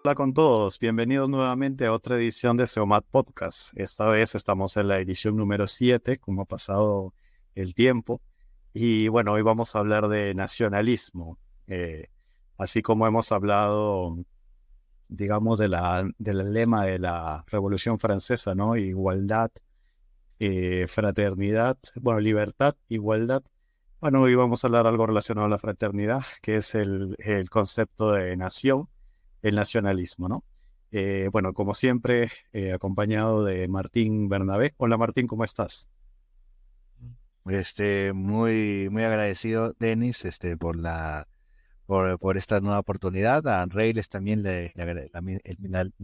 Hola con todos, bienvenidos nuevamente a otra edición de SEOMAT Podcast. Esta vez estamos en la edición número 7, como ha pasado el tiempo. Y bueno, hoy vamos a hablar de nacionalismo. Eh, Así como hemos hablado, digamos, del lema de la Revolución Francesa, ¿no? Igualdad, fraternidad, bueno, libertad, igualdad. Bueno, hoy vamos a hablar algo relacionado a la fraternidad, que es el concepto de nación, el nacionalismo, ¿no? Bueno, como siempre, acompañado de Martín Bernabé. Hola Martín, ¿cómo estás? Muy agradecido, Denis, por esta nueva oportunidad. A Reyles también le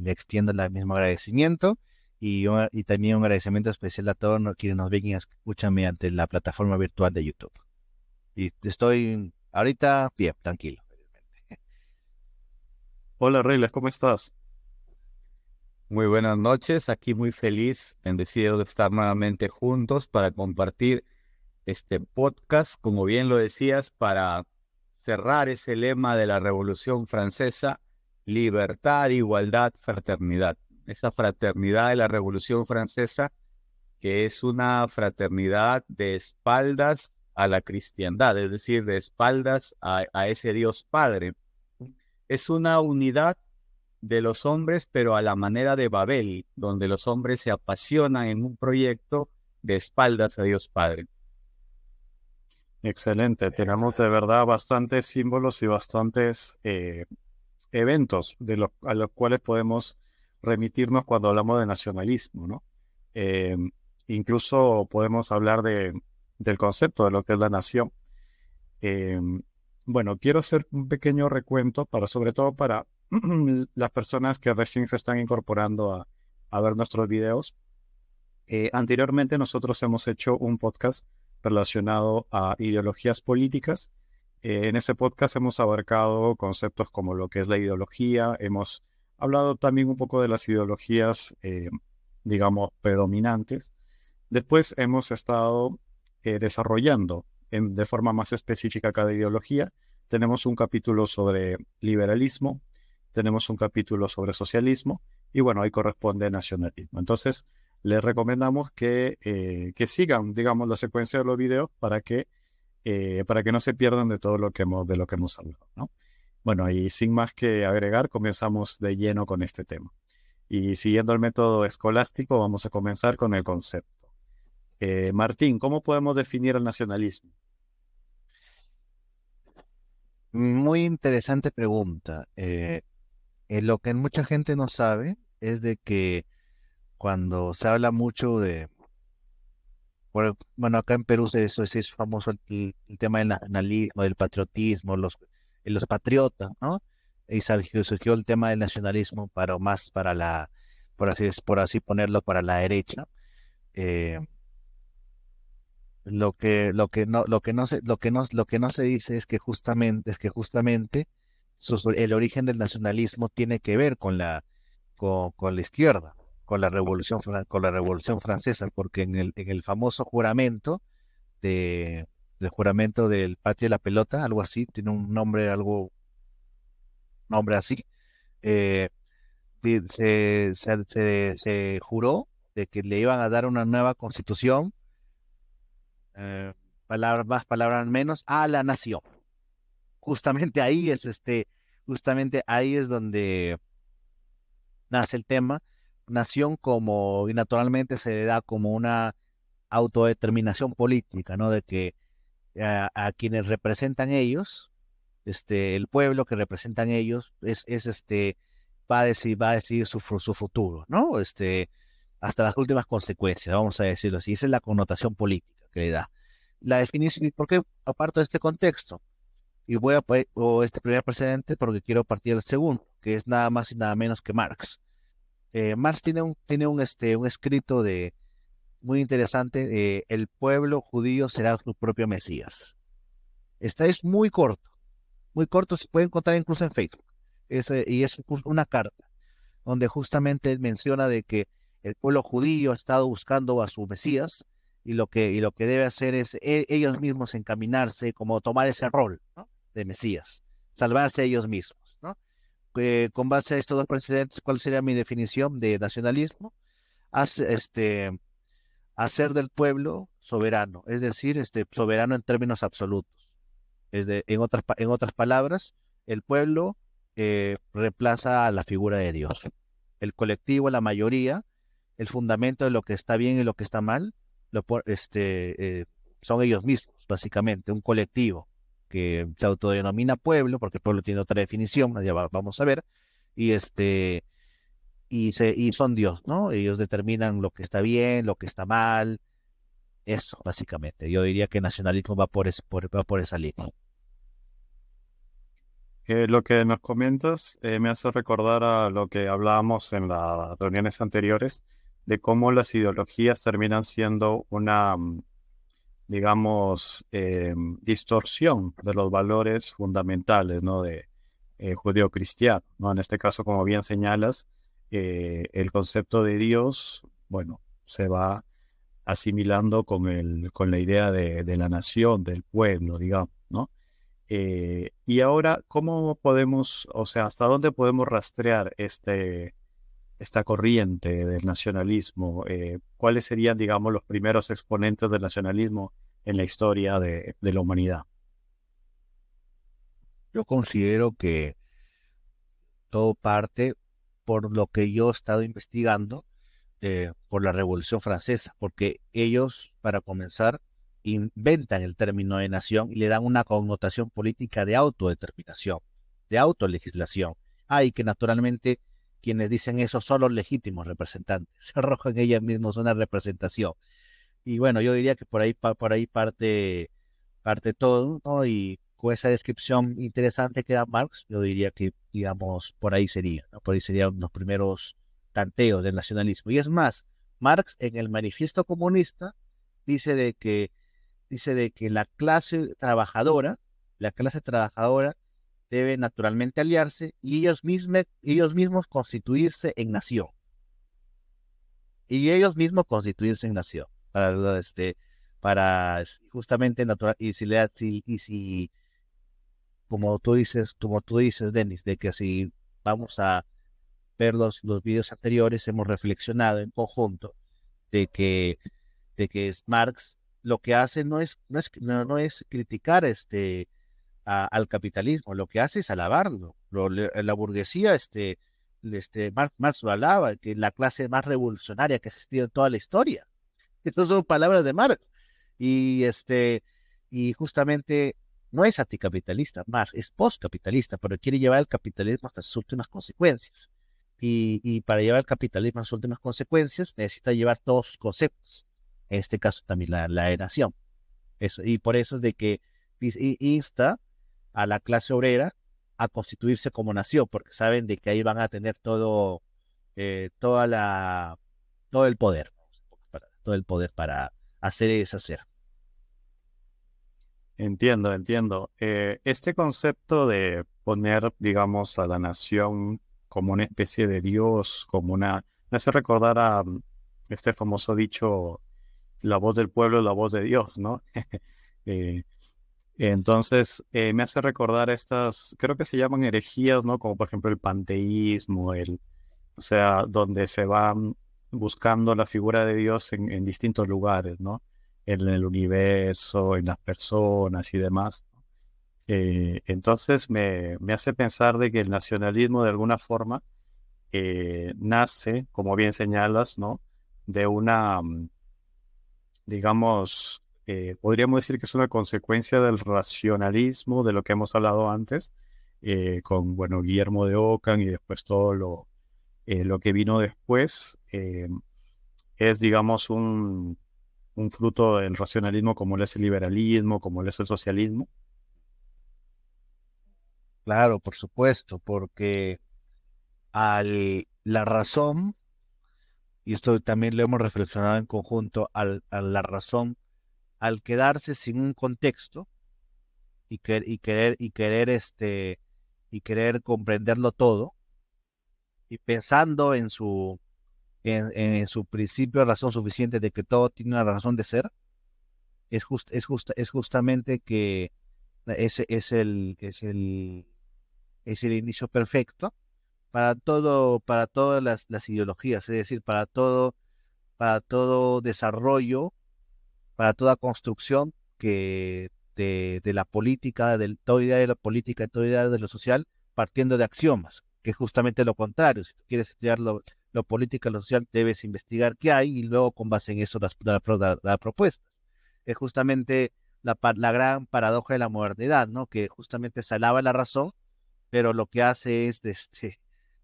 extiendo el mismo agradecimiento y también un agradecimiento especial a todos quienes nos ven y escuchan mediante la plataforma virtual de YouTube. Y estoy ahorita bien, tranquilo. Hola Reyles, ¿cómo estás? Muy buenas noches, aquí muy feliz, bendecido de estar nuevamente juntos para compartir este podcast, como bien lo decías, para cerrar ese lema de la Revolución Francesa: libertad, igualdad, fraternidad. Esa fraternidad de la Revolución Francesa, que es una fraternidad de espaldas a la cristiandad, es decir, de espaldas a ese Dios Padre. Es una unidad de los hombres, pero a la manera de Babel, donde los hombres se apasionan en un proyecto de espaldas a Dios Padre. Excelente, tenemos de verdad bastantes símbolos y bastantes eventos a los cuales podemos remitirnos cuando hablamos de nacionalismo, ¿no? Eh, Incluso podemos hablar del concepto de lo que es la nación. Eh, bueno, quiero hacer un pequeño recuento sobre todo para las personas que recién se están incorporando a ver nuestros videos. Anteriormente nosotros hemos hecho un podcast relacionado a ideologías políticas. En ese podcast hemos abarcado conceptos como lo que es la ideología, hemos hablado también un poco de las ideologías, digamos, predominantes. Después hemos estado desarrollando de forma más específica cada ideología. Tenemos un capítulo sobre liberalismo, tenemos un capítulo sobre socialismo y bueno, ahí corresponde nacionalismo. Entonces, les recomendamos que sigan, digamos, la secuencia de los videos para que no se pierdan de todo de lo que hemos hablado, ¿no? Bueno, y sin más que agregar, comenzamos de lleno con este tema. Y siguiendo el método escolástico, vamos a comenzar con el concepto. Martín, ¿cómo podemos definir el nacionalismo? Muy interesante pregunta. Lo que mucha gente no sabe es de que cuando se habla mucho bueno, acá en Perú eso es famoso el tema del nacionalismo, del patriotismo, los patriotas, ¿no? Y surgió el tema del nacionalismo más para por así ponerlo, para la derecha. Eh, lo que no se dice es que justamente el origen del nacionalismo tiene que ver con la izquierda, con la Revolución Francesa, porque en el famoso juramento del juramento del patio de la pelota, algo así, tiene un nombre, nombre así, eh, se juró de que le iban a dar una nueva constitución, palabras más, palabras menos, a la nación. Justamente ahí es justamente ahí es donde nace el tema. Nación como, y naturalmente se le da como una autodeterminación política, ¿no? De que a quienes representan ellos, el pueblo que representan ellos, va a decidir su futuro, ¿no? Hasta las últimas consecuencias, vamos a decirlo así. Esa es la connotación política que le da. La definición, ¿y por qué aparto de este contexto? Y voy a poner este primer precedente porque quiero partir del segundo, que es nada más y nada menos que Marx. Marx tiene un escrito muy interesante: el pueblo judío será su propio Mesías. Esta es muy corto, se puede encontrar incluso en Facebook. Y es una carta donde justamente él menciona de que el pueblo judío ha estado buscando a su Mesías y lo que debe hacer es ellos mismos encaminarse, como tomar ese rol, ¿no? De Mesías, salvarse ellos mismos, ¿no? con base a estos dos precedentes, ¿cuál sería mi definición de nacionalismo? Hacer del pueblo soberano, es decir, soberano en términos absolutos. En otras palabras, el pueblo reemplaza a la figura de Dios. El colectivo, la mayoría, el fundamento de lo que está bien y lo que está mal, son ellos mismos, básicamente, un colectivo que se autodenomina pueblo, porque el pueblo tiene otra definición, ya vamos a ver, y y son Dios, ¿no? Ellos determinan lo que está bien, lo que está mal, eso, básicamente. Yo diría que nacionalismo va por esa línea. Lo que nos comentas me hace recordar a lo que hablábamos en las reuniones anteriores, de cómo las ideologías terminan siendo una, digamos, distorsión de los valores fundamentales, ¿no? De judeo-cristiano, ¿no? En este caso, como bien señalas, el concepto de Dios, bueno, se va asimilando con la idea de la nación, del pueblo, digamos, ¿no? Y ahora, ¿cómo podemos, o sea, hasta dónde podemos rastrear esta corriente del nacionalismo? ¿Cuáles serían, digamos, los primeros exponentes del nacionalismo en la historia de la humanidad? Yo considero que todo parte por lo que yo he estado investigando, por la Revolución Francesa, porque ellos, para comenzar, inventan el término de nación y le dan una connotación política de autodeterminación, de autolegislación. Y que naturalmente quienes dicen eso son los legítimos representantes, se arrojan ellos mismos una representación. Y bueno, yo diría que por ahí parte todo, ¿no? Y con esa descripción interesante que da Marx, yo diría que, digamos, por ahí sería, ¿no? Por ahí serían los primeros tanteos del nacionalismo. Y es más, Marx en el Manifiesto Comunista dice dice de que la clase trabajadora debe naturalmente aliarse y ellos mismos constituirse en nación. Y ellos mismos constituirse en nación. Para justamente natural, y si como tú dices, Denis, de que si vamos a ver los videos anteriores, hemos reflexionado en conjunto de que, Marx lo que hace no es criticar al capitalismo, lo que hace es alabarlo. La burguesía, Marx lo alaba, que la clase más revolucionaria que ha existido en toda la historia. Estas son palabras de Marx. Y y justamente no es anticapitalista, Marx es postcapitalista, pero quiere llevar el capitalismo hasta sus últimas consecuencias. Y para llevar el capitalismo a sus últimas consecuencias, necesita llevar todos sus conceptos. En este caso también la de nación. Eso, y por eso es de que insta a la clase obrera a constituirse como nación, porque saben de que ahí van a tener toda todo el poder, todo el poder para hacer y deshacer. Entiendo, entiendo. Este concepto de poner, digamos, a la nación como una especie de Dios, me hace recordar a este famoso dicho, la voz del pueblo es la voz de Dios, ¿no? Eh, entonces, me hace recordar creo que se llaman herejías, ¿no? Como por ejemplo el panteísmo, o sea, donde se van buscando la figura de Dios en distintos lugares, ¿no? En el universo, en las personas y demás. Entonces me hace pensar de que el nacionalismo de alguna forma nace, como bien señalas, ¿no? De digamos, podríamos decir que es una consecuencia del racionalismo, de lo que hemos hablado antes, con, bueno, Guillermo de Ockham y después todo lo que vino después. Es, digamos, un fruto del racionalismo como lo es el liberalismo, como lo es el socialismo. Claro, por supuesto, porque la razón, y esto también lo hemos reflexionado en conjunto, a la razón, al quedarse sin un contexto y querer comprenderlo todo, y pensando en su principio de razón suficiente de que todo tiene una razón de ser, es justamente que ese es el inicio perfecto para todas las ideologías, es decir, para todo desarrollo, para toda construcción de la política, de toda idea de la política, toda idea de lo social, partiendo de axiomas, que es justamente lo contrario. Si tú quieres estudiar lo político y lo social, debes investigar qué hay y luego con base en eso dar propuestas. Es justamente la gran paradoja de la modernidad, ¿no? Que justamente se alaba la razón, pero lo que hace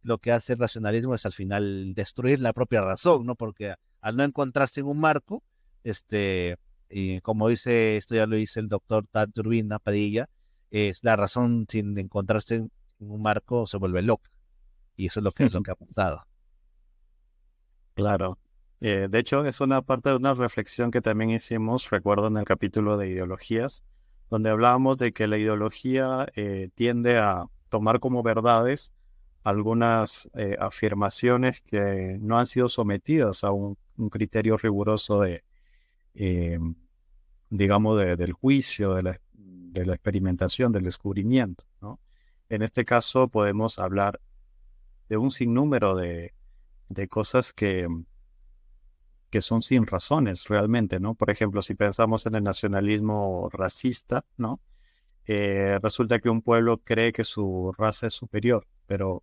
lo que hace el racionalismo es al final destruir la propia razón, ¿no? Porque al no encontrarse en un marco, y como dice, esto ya lo dice el doctor Tad Turbina Padilla, es la razón sin encontrarse en un marco se vuelve loca. Y eso es lo que ha pasado. Claro. De hecho, es una parte de una reflexión que también hicimos, recuerdo, en el capítulo de ideologías, donde hablábamos de que la ideología tiende a tomar como verdades algunas afirmaciones que no han sido sometidas a un criterio riguroso eh, digamos, del juicio, de la experimentación, del descubrimiento, ¿no? En este caso podemos hablar de un sinnúmero de cosas que son sin razones realmente, ¿no? Por ejemplo, si pensamos en el nacionalismo racista, ¿no? Resulta que un pueblo cree que su raza es superior, pero,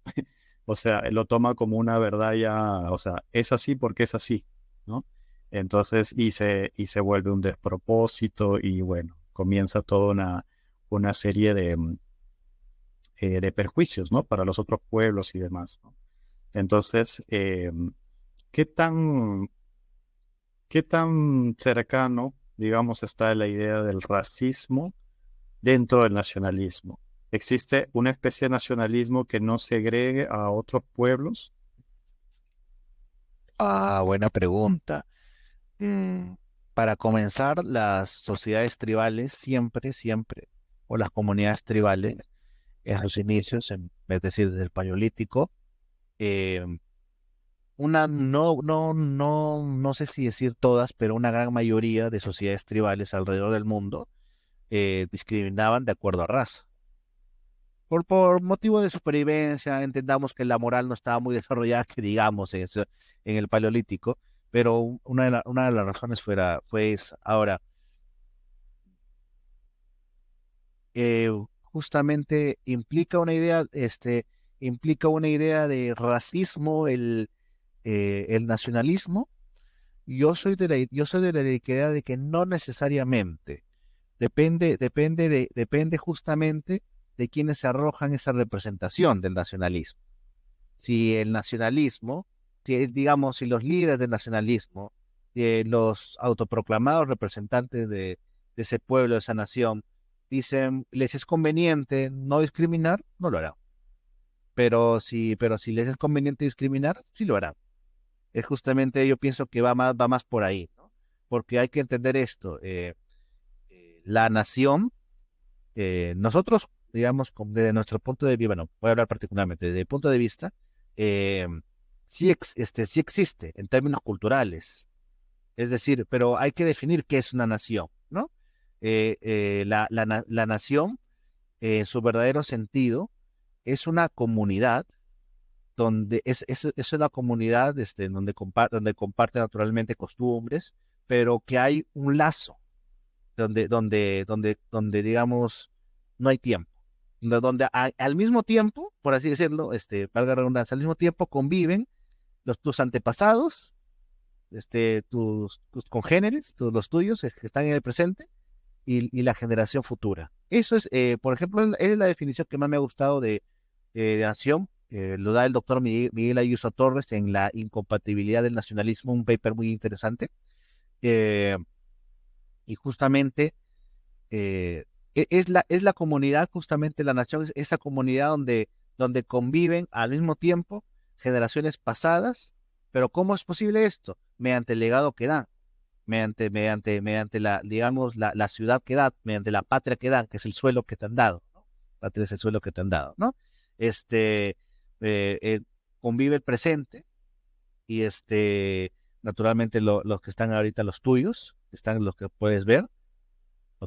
o sea, lo toma como una verdad ya, o sea, es así porque es así, ¿no? Entonces, y se vuelve un despropósito y bueno, comienza toda una serie de perjuicios, ¿no? Para los otros pueblos y demás, ¿no? Entonces, ¿qué tan, qué tan cercano, digamos, está la idea del racismo dentro del nacionalismo? ¿Existe una especie de nacionalismo que no segregue a otros pueblos? Ah, buena pregunta. Mm, Para comenzar, las sociedades tribales siempre, o las comunidades tribales, en sus inicios, es decir, desde el Paleolítico, eh, no sé si decir todas, pero una gran mayoría de sociedades tribales alrededor del mundo discriminaban de acuerdo a raza. Por motivo de supervivencia, entendamos que la moral no estaba muy desarrollada, que digamos, en el Paleolítico, pero una de las razones fue esa. Ahora, eh, justamente implica una idea de racismo, el nacionalismo. Yo soy de la idea de que no necesariamente. Depende justamente de quienes se arrojan esa representación del nacionalismo. Si el nacionalismo, si los líderes del nacionalismo, los autoproclamados representantes de ese pueblo, de esa nación, dicen, les es conveniente no discriminar, no lo harán. Pero si les es conveniente discriminar, sí lo harán. Es justamente, yo pienso que va más por ahí, ¿no? Porque hay que entender esto. La nación, nosotros, digamos, desde nuestro punto de vista, bueno, voy a hablar particularmente, desde el punto de vista, eh, sí existe en términos culturales. Es decir, pero hay que definir qué es una nación, ¿no? La nación, en su verdadero sentido, es una comunidad donde es una comunidad donde comparte naturalmente costumbres, pero que hay un lazo donde digamos, no hay tiempo. Donde al mismo tiempo, por así decirlo, valga la redundancia, al mismo tiempo conviven tus antepasados, tus congéneres, los tuyos, que están en el presente, y la generación futura. Eso es, por ejemplo, es la definición que más me ha gustado de nación. Lo da el doctor Miguel Ayuso Torres en La incompatibilidad del nacionalismo, un paper muy interesante. eh, y justamente es la comunidad, justamente la nación, es esa comunidad donde conviven al mismo tiempo generaciones pasadas, pero ¿cómo es posible esto? Mediante el legado que dan, mediante digamos, la ciudad que dan, mediante la patria que dan, que es el suelo que te han dado, ¿no? Patria es el suelo que te han dado, ¿no? Este, convive el presente y naturalmente los que están ahorita, los tuyos, están los que puedes ver,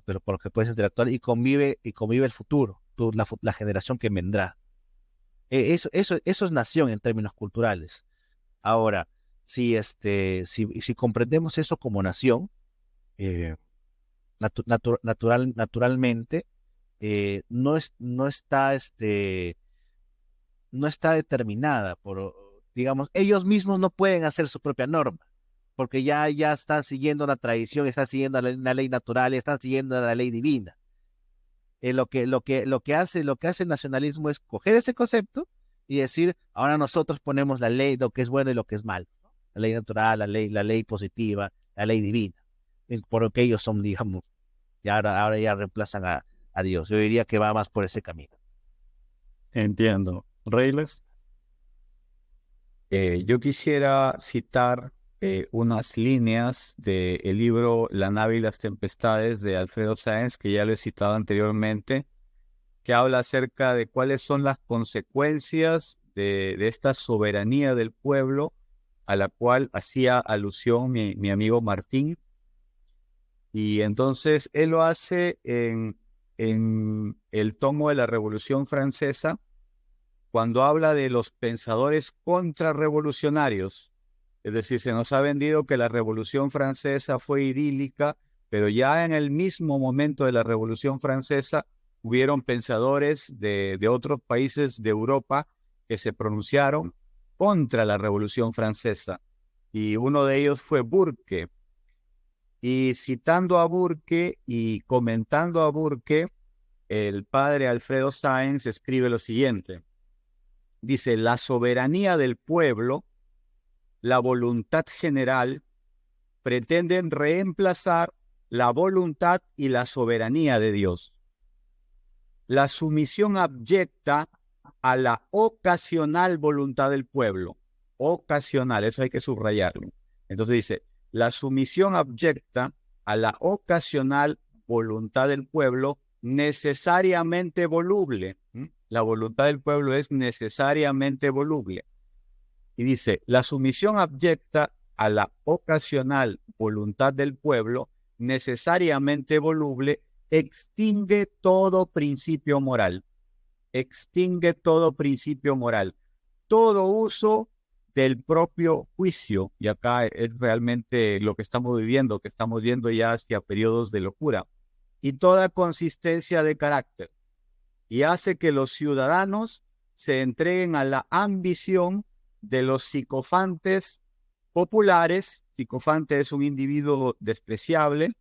pero por lo que puedes interactuar y convive el futuro, la generación que vendrá. Eso es nación en términos culturales. Ahora, si comprendemos eso como nación, eh, naturalmente, no está determinada digamos, ellos mismos no pueden hacer su propia norma, porque ya están siguiendo la tradición, están siguiendo la ley natural, están siguiendo la ley divina. Lo que hace el nacionalismo es coger ese concepto y decir, ahora nosotros ponemos la ley, lo que es bueno y lo que es malo, ¿no? La ley natural, la ley positiva, la ley divina, por lo que ellos son, digamos, y ahora ya reemplazan a Dios. Yo diría que va más por ese camino. Entiendo. Reyles. Yo quisiera citar unas líneas del libro La nave y las tempestades de Alfredo Sáenz, que ya lo he citado anteriormente, que habla acerca de cuáles son las consecuencias de esta soberanía del pueblo a la cual hacía alusión mi amigo Martín. Y entonces él lo hace en el tomo de la Revolución Francesa, cuando habla de los pensadores contrarrevolucionarios. Es decir, se nos ha vendido que la Revolución Francesa fue idílica, pero ya en el mismo momento de la Revolución Francesa hubieron pensadores de otros países de Europa que se pronunciaron contra la Revolución Francesa. Y uno de ellos fue Burke. Y citando a Burke y comentando a Burke, el padre Alfredo Sáenz escribe lo siguiente. Dice, la soberanía del pueblo, la voluntad general, pretenden reemplazar la voluntad y la soberanía de Dios. La sumisión abyecta a la ocasional voluntad del pueblo. Ocasional, eso hay que subrayarlo. Entonces dice, la sumisión abyecta a la ocasional voluntad del pueblo necesariamente voluble. La voluntad del pueblo es necesariamente voluble. Y dice, la sumisión abyecta a la ocasional voluntad del pueblo necesariamente voluble extingue todo principio moral. Extingue todo principio moral. Todo uso del propio juicio, y acá es realmente lo que estamos viviendo, que estamos viendo ya hacia periodos de locura, y toda consistencia de carácter, y hace que los ciudadanos se entreguen a la ambición de los psicofantes populares. Psicofante es un individuo despreciable,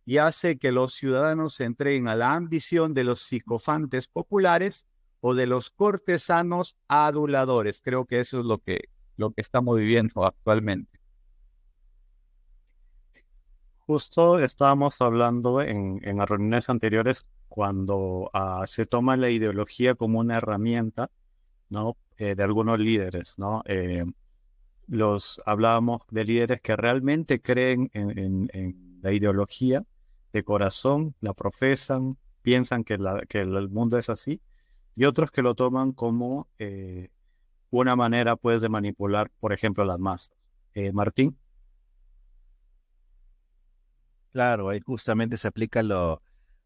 y hace que los ciudadanos se entreguen a la ambición de los psicofantes populares o de los cortesanos aduladores. Creo que eso es lo que estamos viviendo actualmente. Justo estábamos hablando en las reuniones anteriores cuando se toma la ideología como una herramienta, ¿no? De algunos líderes, ¿no? Hablábamos de líderes que realmente creen en la ideología de corazón, la profesan, piensan que el mundo es así, y otros que lo toman como una manera, pues, de manipular, por ejemplo, las masas. Martín. Claro, ahí justamente se aplica lo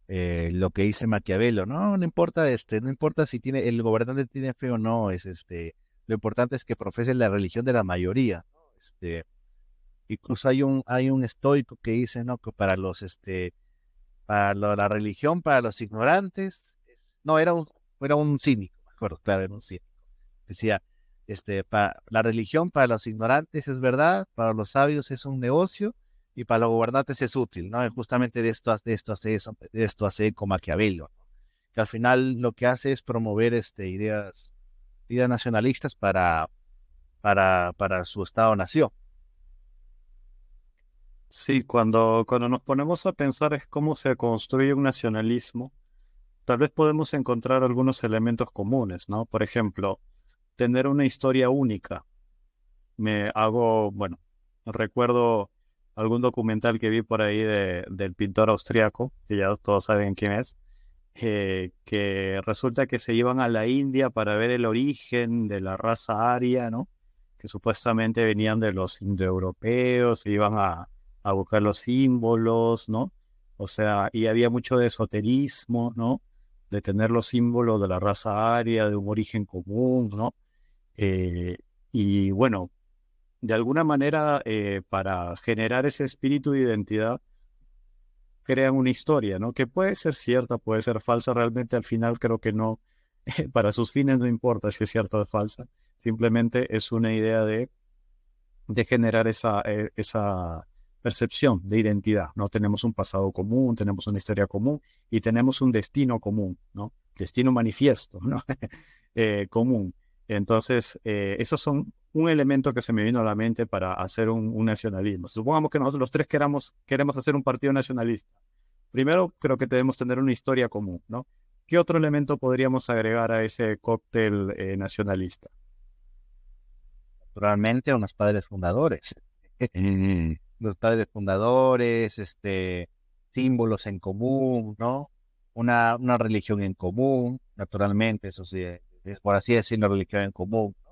que dice Maquiavelo, ¿no? No importa, no importa si el gobernante tiene fe o no, lo importante es que profese la religión de la mayoría, ¿no? Incluso hay un estoico que dice, ¿no? Que la religión para los ignorantes, no, era un cínico, me acuerdo, claro, era un cínico. Decía, la religión para los ignorantes es verdad, para los sabios es un negocio, y para los gobernantes es útil, ¿no? Y justamente de esto hace eco Maquiavelo, ¿no? Que al final lo que hace es promover ideas nacionalistas para su Estado-nación. Sí, cuando nos ponemos a pensar es cómo se construye un nacionalismo, tal vez podemos encontrar algunos elementos comunes, ¿no? Por ejemplo, tener una historia única. Bueno, recuerdo algún documental que vi por ahí del pintor austriaco, que ya todos saben quién es, que resulta que se iban a la India para ver el origen de la raza aria, ¿no? Que supuestamente venían de los indoeuropeos, se iban a buscar los símbolos, ¿no? O sea, y había mucho de esoterismo, ¿no? de tener los símbolos de la raza aria, de un origen común, ¿no? Y bueno, de alguna manera, para generar ese espíritu de identidad, crean una historia, ¿no? Que puede ser cierta, puede ser falsa, realmente al final creo que no, para sus fines no importa si es cierta o falsa, simplemente es una idea de generar esa percepción de identidad, ¿no? Tenemos un pasado común, tenemos una historia común y tenemos un destino común, ¿no? Destino manifiesto, ¿no? Común. Entonces, esos son un elemento que se me vino a la mente para hacer un nacionalismo. Supongamos que nosotros los tres queremos hacer un partido nacionalista. Primero, creo que debemos tener una historia común, ¿no? ¿Qué otro elemento podríamos agregar a ese cóctel nacionalista? Naturalmente, unos padres fundadores. Los padres fundadores, símbolos en común, ¿no? Una religión en común, naturalmente, eso sí, es por así decirlo, religión en común, ¿no?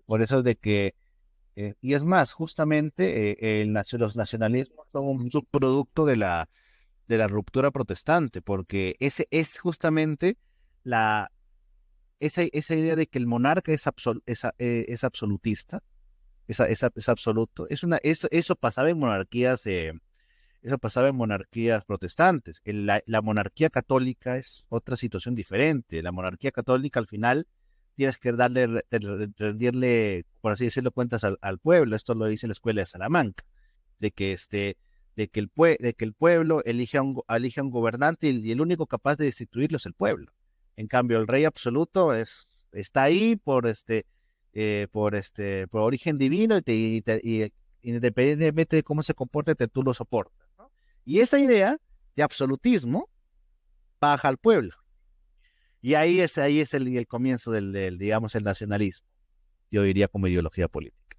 Por eso es de que, y es más, justamente los nacionalismos son un subproducto de la ruptura protestante, porque ese es justamente esa idea de que el monarca es absolutista, es absoluto. Eso pasaba en monarquías, eso pasaba en monarquías protestantes. La monarquía católica es otra situación diferente. La monarquía católica al final tienes que rendirle, por así decirlo, cuentas al pueblo. Esto lo dice la Escuela de Salamanca, de que de que el pueblo elige a un gobernante y el único capaz de destituirlo es el pueblo. En cambio, el rey absoluto está ahí por origen divino y independientemente de cómo se comporte, tú lo soportas, ¿no? Y esa idea de absolutismo baja al pueblo. Y ahí es el comienzo digamos, el nacionalismo, yo diría como ideología política.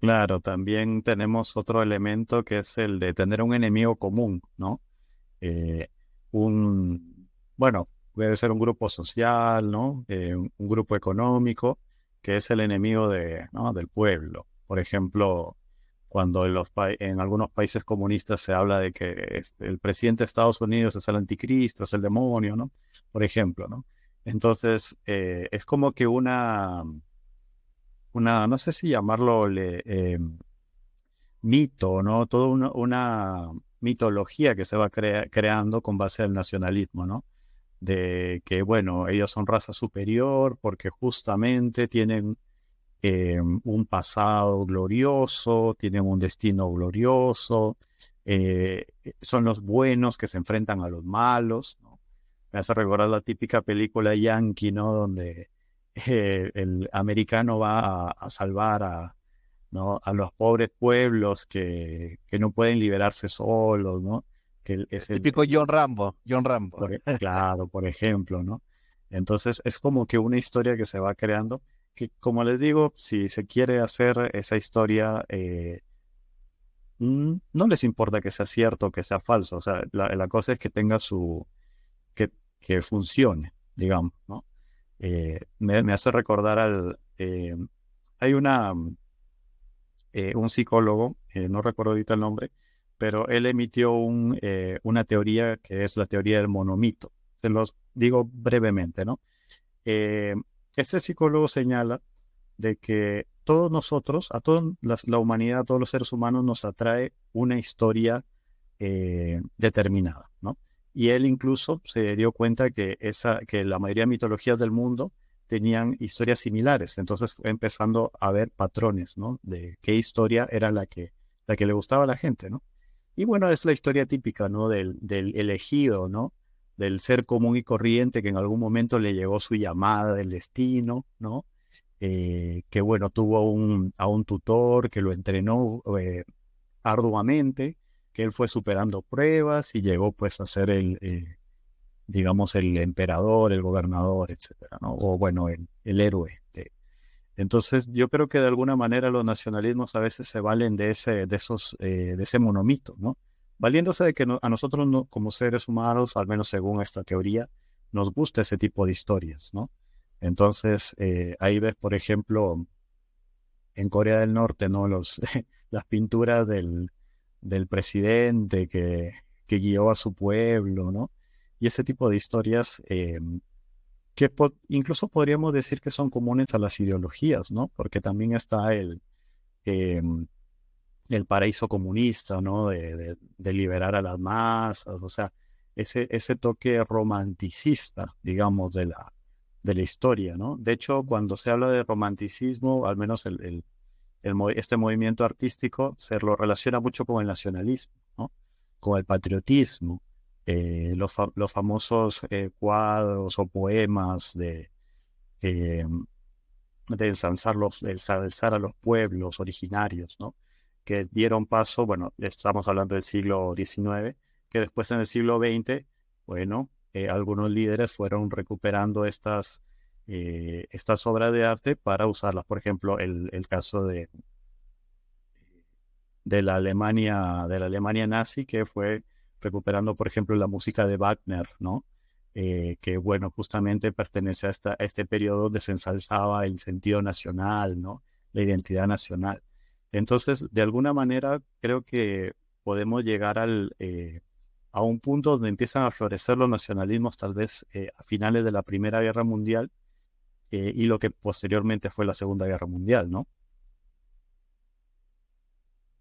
Claro, también tenemos otro elemento que es el de tener un enemigo común, ¿no? Eh, bueno, puede ser un grupo social, ¿no? Un grupo económico, que es el enemigo ¿no? del pueblo. Por ejemplo, cuando en algunos países comunistas se habla de que el presidente de Estados Unidos es el anticristo, es el demonio, ¿no? Por ejemplo, ¿no? Entonces, es como que no sé si llamarlo mito, ¿no? Toda una mitología que se va creando con base al nacionalismo, ¿no? De que, bueno, ellos son raza superior porque justamente tienen un pasado glorioso, tienen un destino glorioso, son los buenos que se enfrentan a los malos, ¿no? Me hace recordar la típica película Yankee, ¿no? Donde el americano va a salvar ¿no? a los pobres pueblos que no pueden liberarse solos, ¿no? Que El es típico John Rambo, John Rambo. claro, por ejemplo, ¿no? Entonces es como que una historia que se va creando, que como les digo, si se quiere hacer esa historia, no les importa que sea cierto o que sea falso, o sea, la cosa es que tenga que funcione, digamos, ¿no? Me hace recordar hay un psicólogo, no recuerdo ahorita el nombre, pero él emitió una teoría que es la teoría del monomito. Se los digo brevemente, ¿no? Eh, este psicólogo señala de que todos nosotros, a toda la humanidad, a todos los seres humanos nos atrae una historia determinada, ¿no? Y él incluso se dio cuenta que la mayoría de mitologías del mundo tenían historias similares. Entonces fue empezando a ver patrones, ¿no? De qué historia era la que le gustaba a la gente, ¿no? Y bueno, es la historia típica, ¿no? Del elegido, ¿no? Del ser común y corriente que en algún momento le llegó su llamada del destino, ¿no? Que bueno, tuvo a un tutor que lo entrenó arduamente, que él fue superando pruebas y llegó pues a ser digamos, el emperador, el gobernador, etcétera, ¿no? O bueno, el héroe. Entonces, yo creo que de alguna manera los nacionalismos a veces se valen de ese monomito, ¿no? Valiéndose de que a nosotros como seres humanos, al menos según esta teoría, nos gusta ese tipo de historias, ¿no? Entonces, ahí ves, por ejemplo, en Corea del Norte, ¿no? Las pinturas del presidente que guió a su pueblo, ¿no? y ese tipo de historias que incluso podríamos decir que son comunes a las ideologías, ¿no? Porque también está el paraíso comunista, ¿no? De liberar a las masas, o sea, ese toque romanticista, digamos, de la historia, ¿no? De hecho, cuando se habla de romanticismo, al menos este movimiento artístico se lo relaciona mucho con el nacionalismo, ¿no? Con el patriotismo, los famosos cuadros o poemas eh, de ensalzar a los pueblos originarios, ¿no? Que dieron paso, bueno, estamos hablando del siglo XIX, que después en el siglo XX, bueno, algunos líderes fueron recuperando estas obras de arte para usarlas. Por ejemplo, el caso de la Alemania nazi, que fue recuperando, por ejemplo, la música de Wagner, ¿no? Que, bueno, justamente pertenece a este periodo donde se ensalzaba el sentido nacional, ¿no? La identidad nacional. Entonces, de alguna manera, creo que podemos llegar a un punto donde empiezan a florecer los nacionalismos, tal vez a finales de la Primera Guerra Mundial, y lo que posteriormente fue la Segunda Guerra Mundial, ¿no?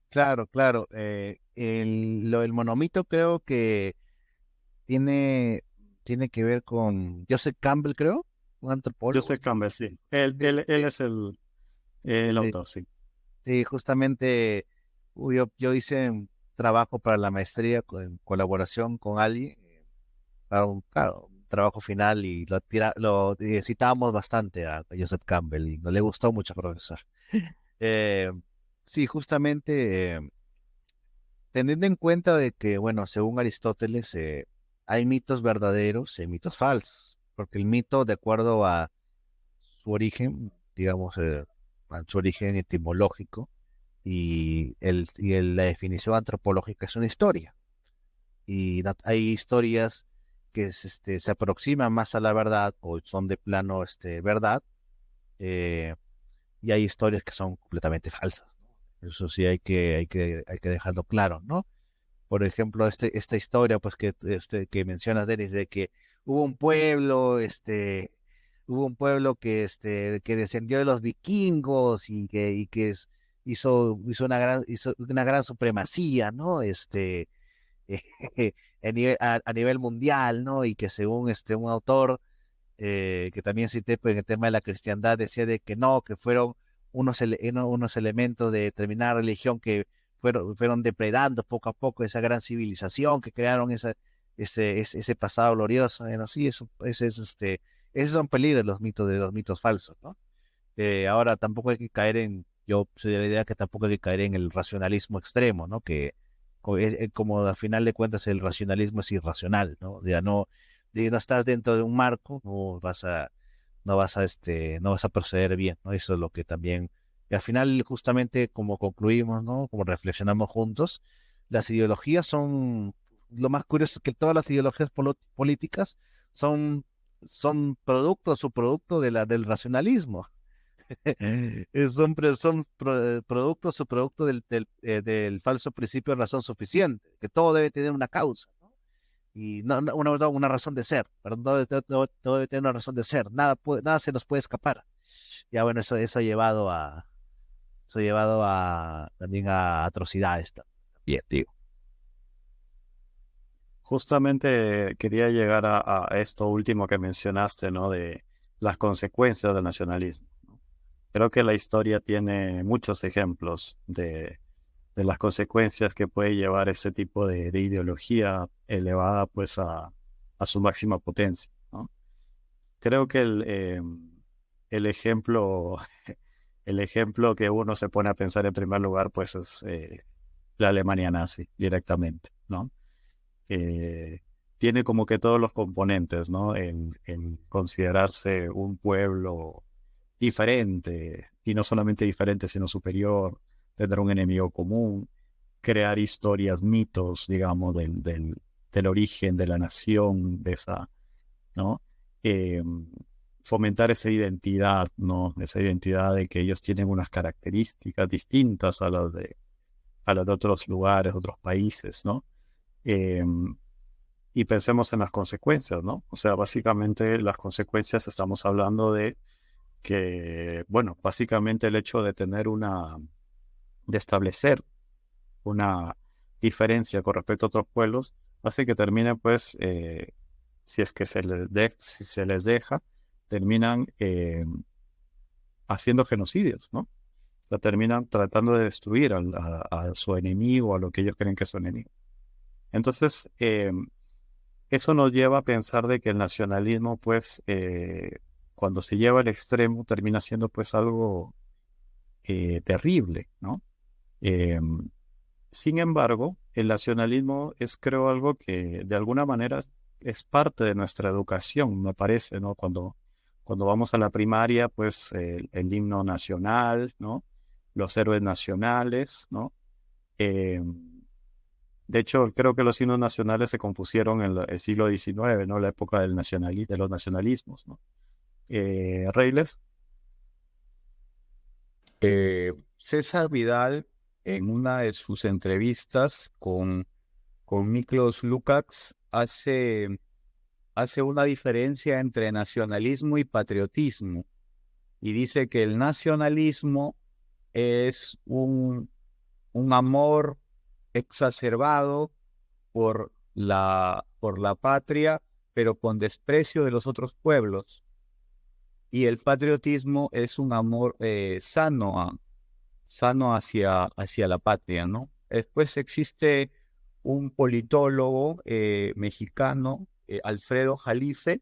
Claro, claro. El monomito creo que tiene, tiene que ver con Joseph Campbell, creo, un antropólogo. Joseph Campbell, sí. Él es el Sí, autor, sí. sí, justamente yo hice un trabajo para la maestría en colaboración con alguien, para claro, un trabajo final y lo citábamos bastante a Joseph Campbell y no le gustó mucho, profesor. Eh, sí, justamente teniendo en cuenta de que, bueno, según Aristóteles, hay mitos verdaderos y mitos falsos, porque el mito, de acuerdo a su origen, digamos, a su origen etimológico, la definición antropológica es una historia. Y hay historias que se aproximan más a la verdad o son de plano verdad, eh, y hay historias que son completamente falsas, ¿no? Eso sí hay que dejarlo claro, ¿no? Por ejemplo, esta historia pues que mencionas, Denis, de que hubo un pueblo, que descendió de los vikingos hizo una gran supremacía, ¿no? A nivel mundial, ¿no? Y que según un autor que también cité pues, en el tema de la cristiandad, decía de que no, que fueron unos elementos de determinada religión que fueron depredando poco a poco esa gran civilización, que crearon ese pasado glorioso. Bueno, sí, esos son peligros de los mitos falsos, ¿no? Ahora tampoco hay que caer yo soy de la idea que tampoco hay que caer en el racionalismo extremo, ¿no? Que como al final de cuentas el racionalismo es irracional, ¿no? Ya no estás dentro de un marco, no vas a proceder bien, ¿no? Eso es lo que también, y al final justamente como concluimos, ¿no? Como reflexionamos juntos, las ideologías lo más curioso es que todas las ideologías políticas son, son subproducto del racionalismo. Son producto, subproducto del falso principio de razón suficiente, que todo debe tener una causa, ¿no? Y una razón de ser, perdón, todo debe tener una razón de ser, nada se nos puede escapar. Ya bueno, eso ha llevado también a atrocidades también, digo. Justamente quería llegar a esto último que mencionaste, ¿no? De las consecuencias del nacionalismo. Creo que la historia tiene muchos ejemplos de las consecuencias que puede llevar ese tipo de ideología elevada pues a su máxima potencia, ¿no? Creo que el ejemplo, el ejemplo que uno se pone a pensar en primer lugar pues es la Alemania nazi directamente, ¿no? eh, Tiene como que todos los componentes, ¿no? En considerarse un pueblo diferente, y no solamente diferente, sino superior, tener un enemigo común, crear historias, mitos, digamos, del origen de la nación, ¿no? Eh, Fomentar esa identidad, ¿no? Esa identidad de que ellos tienen unas características distintas a las de otros lugares, otros países, ¿no? Eh, y pensemos en las consecuencias, ¿no? O sea, básicamente las consecuencias estamos hablando de que, bueno, básicamente el hecho de de establecer una diferencia con respecto a otros pueblos hace que terminen, pues, si es que si se les deja, terminan haciendo genocidios, ¿no? O sea, terminan tratando de destruir a su enemigo, a lo que ellos creen que es su enemigo. Entonces, eso nos lleva a pensar de que el nacionalismo, pues, cuando se lleva al extremo, termina siendo, pues, algo terrible, ¿no? Eh, Sin embargo, el nacionalismo es, creo, algo que de alguna manera es parte de nuestra educación, me parece, ¿no? Cuando vamos a la primaria, pues el himno nacional, ¿no? Los héroes nacionales, ¿no? Eh, de hecho, creo que los himnos nacionales se compusieron en el siglo XIX, ¿no? La época de los nacionalismos, ¿no? Reyles. César Vidal, en una de sus entrevistas con Miklos Lukács, hace una diferencia entre nacionalismo y patriotismo. Y dice que el nacionalismo es un amor exacerbado por la patria, pero con desprecio de los otros pueblos. Y el patriotismo es un amor sano hacia la patria, ¿no? Después existe un politólogo mexicano, Alfredo Jalife,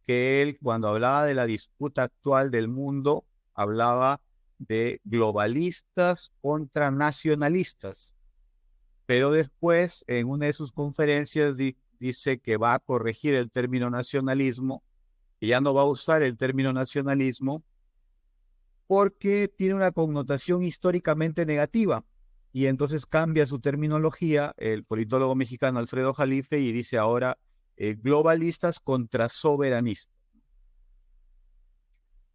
que él, cuando hablaba de la disputa actual del mundo, hablaba de globalistas contra nacionalistas. Pero después, en una de sus conferencias, dice que va a corregir el término nacionalismo, que ya no va a usar el término nacionalismo, porque tiene una connotación históricamente negativa. Y entonces cambia su terminología, el politólogo mexicano Alfredo Jalife, y dice ahora globalistas contra soberanistas.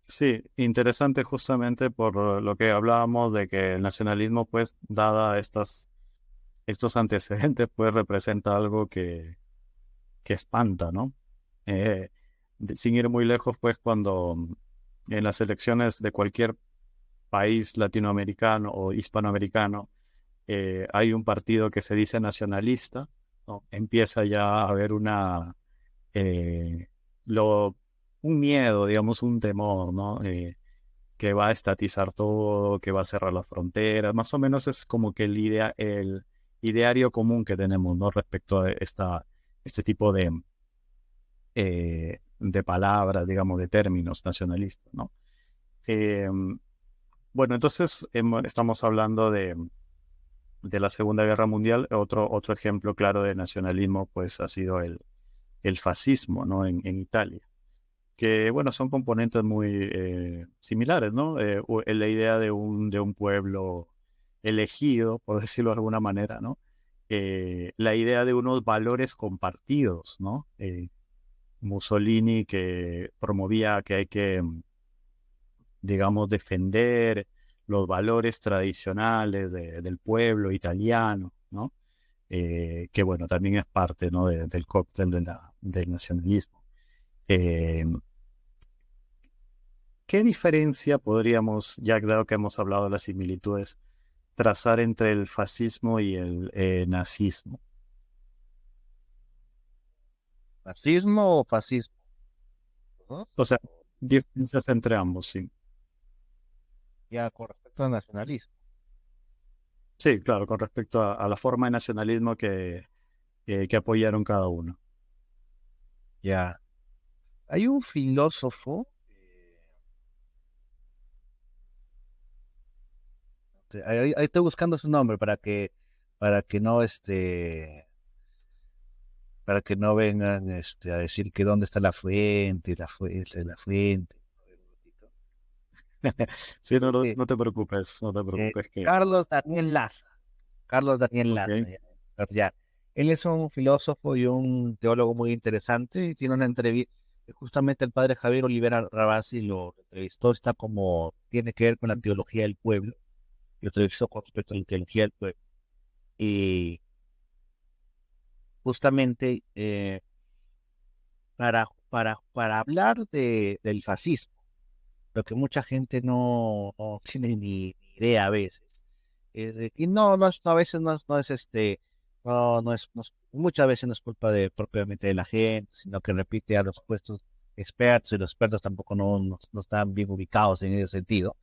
Sí, interesante justamente por lo que hablábamos de que el nacionalismo, pues, dada estos antecedentes, pues representa algo que espanta, ¿no? Sin ir muy lejos, pues, cuando en las elecciones de cualquier país latinoamericano o hispanoamericano hay un partido que se dice nacionalista, ¿no? Empieza ya a haber eh, lo, un miedo, digamos, un temor, ¿no? Que va a estatizar todo, que va a cerrar las fronteras, más o menos es como que el ideario común que tenemos, ¿no? Respecto a este tipo de palabras, digamos, de términos nacionalistas, ¿no? Eh, bueno, entonces estamos hablando de la Segunda Guerra Mundial. Otro ejemplo claro de nacionalismo, pues, ha sido el fascismo, ¿no? En Italia, que, bueno, son componentes muy similares, ¿no? La idea de un pueblo elegido, por decirlo de alguna manera, ¿no? La idea de unos valores compartidos, ¿no? Mussolini, que promovía que hay que, digamos, defender los valores tradicionales del pueblo italiano, ¿no? Que, bueno, también es parte, ¿no? Del cóctel del nacionalismo. Eh, ¿Qué diferencia podríamos, ya dado que hemos hablado de las similitudes, trazar entre el fascismo y el nazismo? ¿Nazismo o fascismo? ¿No? O sea, diferencias entre ambos, sí. Ya con respecto al nacionalismo. Sí, claro, con respecto a la forma de nacionalismo que apoyaron cada uno. Ya. Hay un filósofo, ahí estoy buscando su nombre para que no para que no vengan a decir que dónde está la fuente, la fuente. Sí, Eh, no te preocupes, no te preocupes que... Carlos Daniel Laza. Carlos Daniel Ok, Laza. Ya. Ya. Él es un filósofo y un teólogo muy interesante y tiene una entrevista. Justamente el padre Javier Olivera Rabasi lo entrevistó, está como, tiene que ver con la teología del pueblo, y lo entrevistó con respecto a la teología del pueblo. Y justamente para hablar del fascismo, lo que mucha gente no tiene ni idea a veces. Y a veces no es muchas veces no es culpa de propiamente de la gente, sino que repite a los puestos expertos, y los expertos tampoco no están bien ubicados en ese sentido.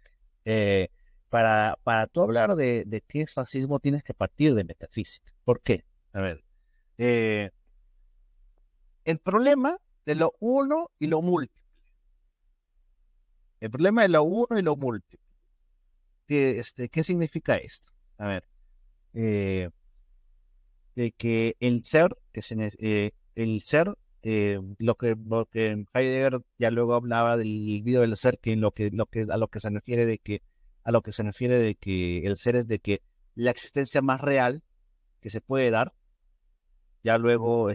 Eh, para tú hablar de qué es fascismo, tienes que partir de metafísica. ¿Por qué? A ver, eh, el problema de lo uno y lo múltiple. El problema de lo uno y lo múltiple. ¿Qué significa esto? A ver, eh, de que el ser, lo que Heidegger ya luego hablaba del video del ser, que a lo que se refiere de que el ser es de que la existencia más real que se puede dar. Ya luego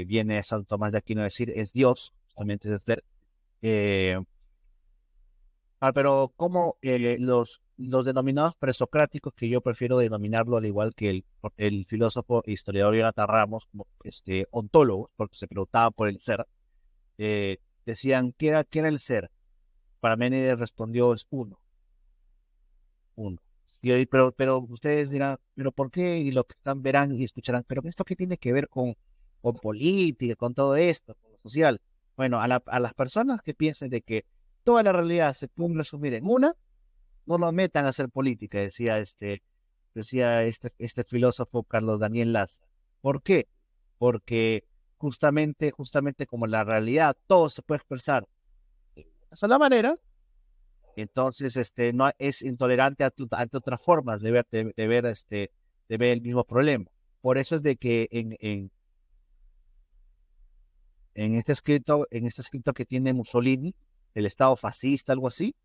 viene Santo Tomás de Aquino a decir es Dios, justamente es ser. Eh, pero como los denominados presocráticos, que yo prefiero denominarlo al igual que el filósofo e historiador Jonathan Ramos, como ontólogos, porque se preguntaba por el ser, decían, ¿qué era el ser? Parménides respondió, es uno. Pero ustedes dirán, ¿pero por qué? Y lo que verán y escucharán, ¿pero esto qué tiene que ver con política, con todo esto, con lo social? Bueno, a las personas que piensen de que toda la realidad se puede resumir en una, no lo metan a hacer política, decía este filósofo Carlos Daniel Laza. ¿Por qué? Porque justamente como la realidad todo se puede expresar de una sola manera, entonces no es intolerante ante otras formas de ver el mismo problema. Por eso es de que en este escrito que tiene Mussolini, el Estado fascista, algo así,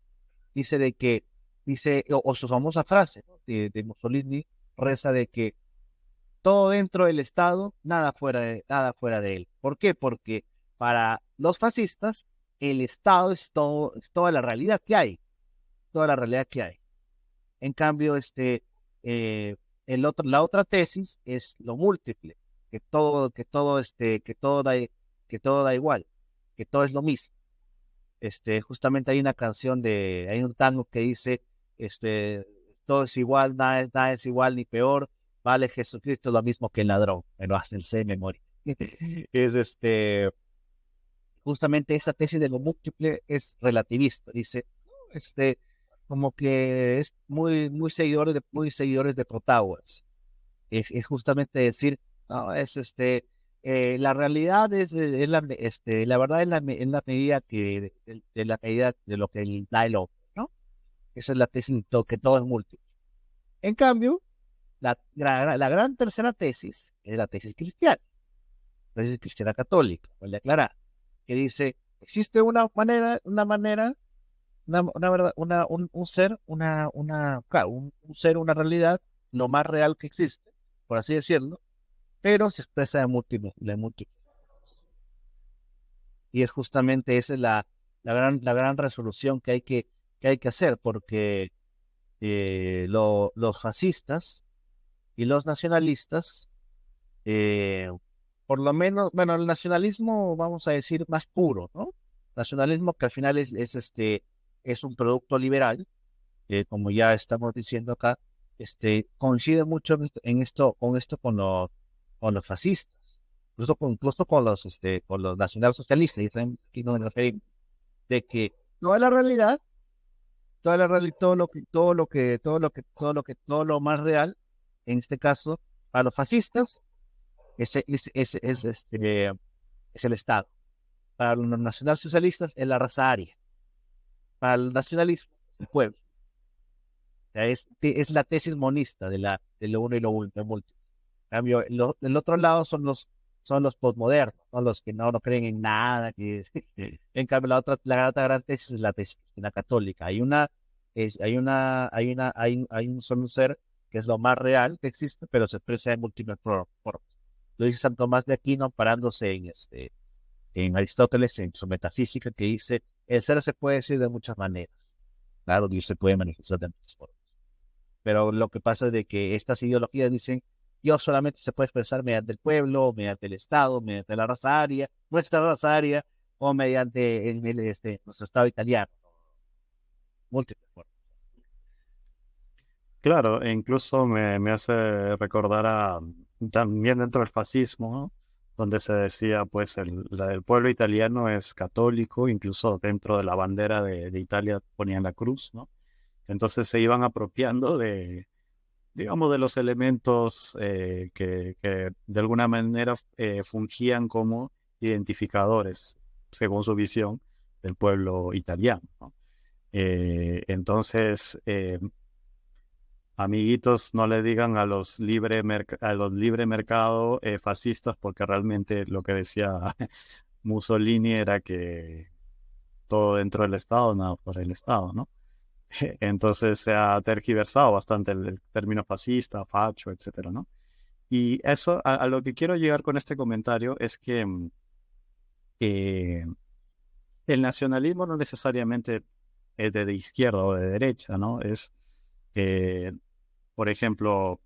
o su famosa frase, ¿no?, de Mussolini, reza de que todo dentro del Estado, nada fuera de él. ¿Por qué? Porque para los fascistas, el Estado es toda la realidad que hay, toda la realidad que hay. En cambio, eh, la otra tesis es lo múltiple, que todo da igual, que todo es lo mismo. Justamente hay un tango que dice, todo es igual, nada es igual ni peor, vale Jesucristo lo mismo que el ladrón, me lo hacen de memoria. Es justamente esa tesis de lo múltiple es relativista, dice, este, como que es muy seguidores de Protágoras. Es justamente decir, no, la realidad la verdad es la medida de la medida de lo que da el hombre, ¿no? Esa es la tesis que todo es múltiple. En cambio, la gran tercera tesis es la tesis cristiana católica, o el de aclarar, que dice, existe una verdad, un ser, claro, un ser, una realidad, lo más real que existe, por así decirlo, pero se expresa de múltiples. Y es justamente esa es la gran resolución que hay que hacer, porque los fascistas y los nacionalistas, eh, por lo menos, bueno, el nacionalismo, vamos a decir, más puro, ¿no? Nacionalismo que al final es un producto liberal, como ya estamos diciendo acá, coincide mucho con los fascistas, incluso con los nacionalsocialistas, y también aquí nos referimos, de que todo lo más real, en este caso, para los fascistas, es el Estado. Para los nacionalsocialistas es la raza aria. Para el nacionalismo, el pueblo. O sea, es la tesis monista de lo uno y lo múltiple. En cambio, el otro lado son los postmodernos, son los que no creen en nada. En cambio, la otra gran tesis es la tesis la católica. Hay un solo ser que es lo más real que existe, pero se expresa de múltiples formas. Lo dice Santo Tomás de Aquino, parándose en Aristóteles, en su metafísica, que dice, el ser se puede decir de muchas maneras. Claro, Dios se puede manifestar de muchas formas. Pero lo que pasa es de que estas ideologías dicen Dios solamente se puede expresar mediante el pueblo, mediante el Estado, mediante la raza aria, nuestra raza aria, o mediante nuestro Estado italiano. Múltiples formas. Claro, e incluso me hace recordar también dentro del fascismo, ¿no? Donde se decía, pues, el pueblo italiano es católico, incluso dentro de la bandera de Italia ponían la cruz, ¿no? Entonces se iban apropiando digamos, de los elementos que de alguna manera fungían como identificadores, según su visión, del pueblo italiano, ¿no? Entonces, amiguitos, no le digan a los a los libre mercado fascistas, porque realmente lo que decía Mussolini era que todo dentro del Estado, nada por el Estado, ¿no? Entonces se ha tergiversado bastante el término fascista, facho, etcétera, ¿no? Y eso, a lo que quiero llegar con este comentario es que eh, el nacionalismo no necesariamente es de izquierda o de derecha, ¿no? Eh, por ejemplo,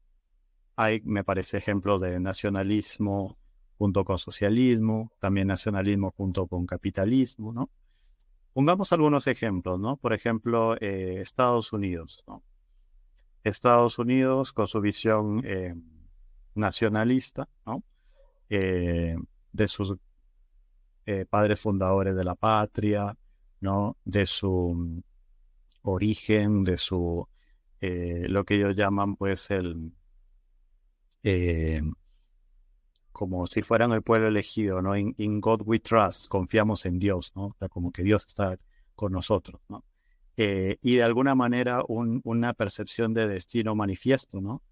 me parece, ejemplos de nacionalismo junto con socialismo, también nacionalismo junto con capitalismo, ¿no? Pongamos algunos ejemplos, ¿no? Por ejemplo, Estados Unidos, ¿no? Estados Unidos con su visión nacionalista, ¿no? De sus padres fundadores de la patria, ¿no? De su origen, de su, lo que ellos llaman, pues, eh, como si fueran el pueblo elegido, ¿no? In God we trust, confiamos en Dios, ¿no? O sea, como que Dios está con nosotros, ¿no? Y de alguna manera una percepción de destino manifiesto, ¿no?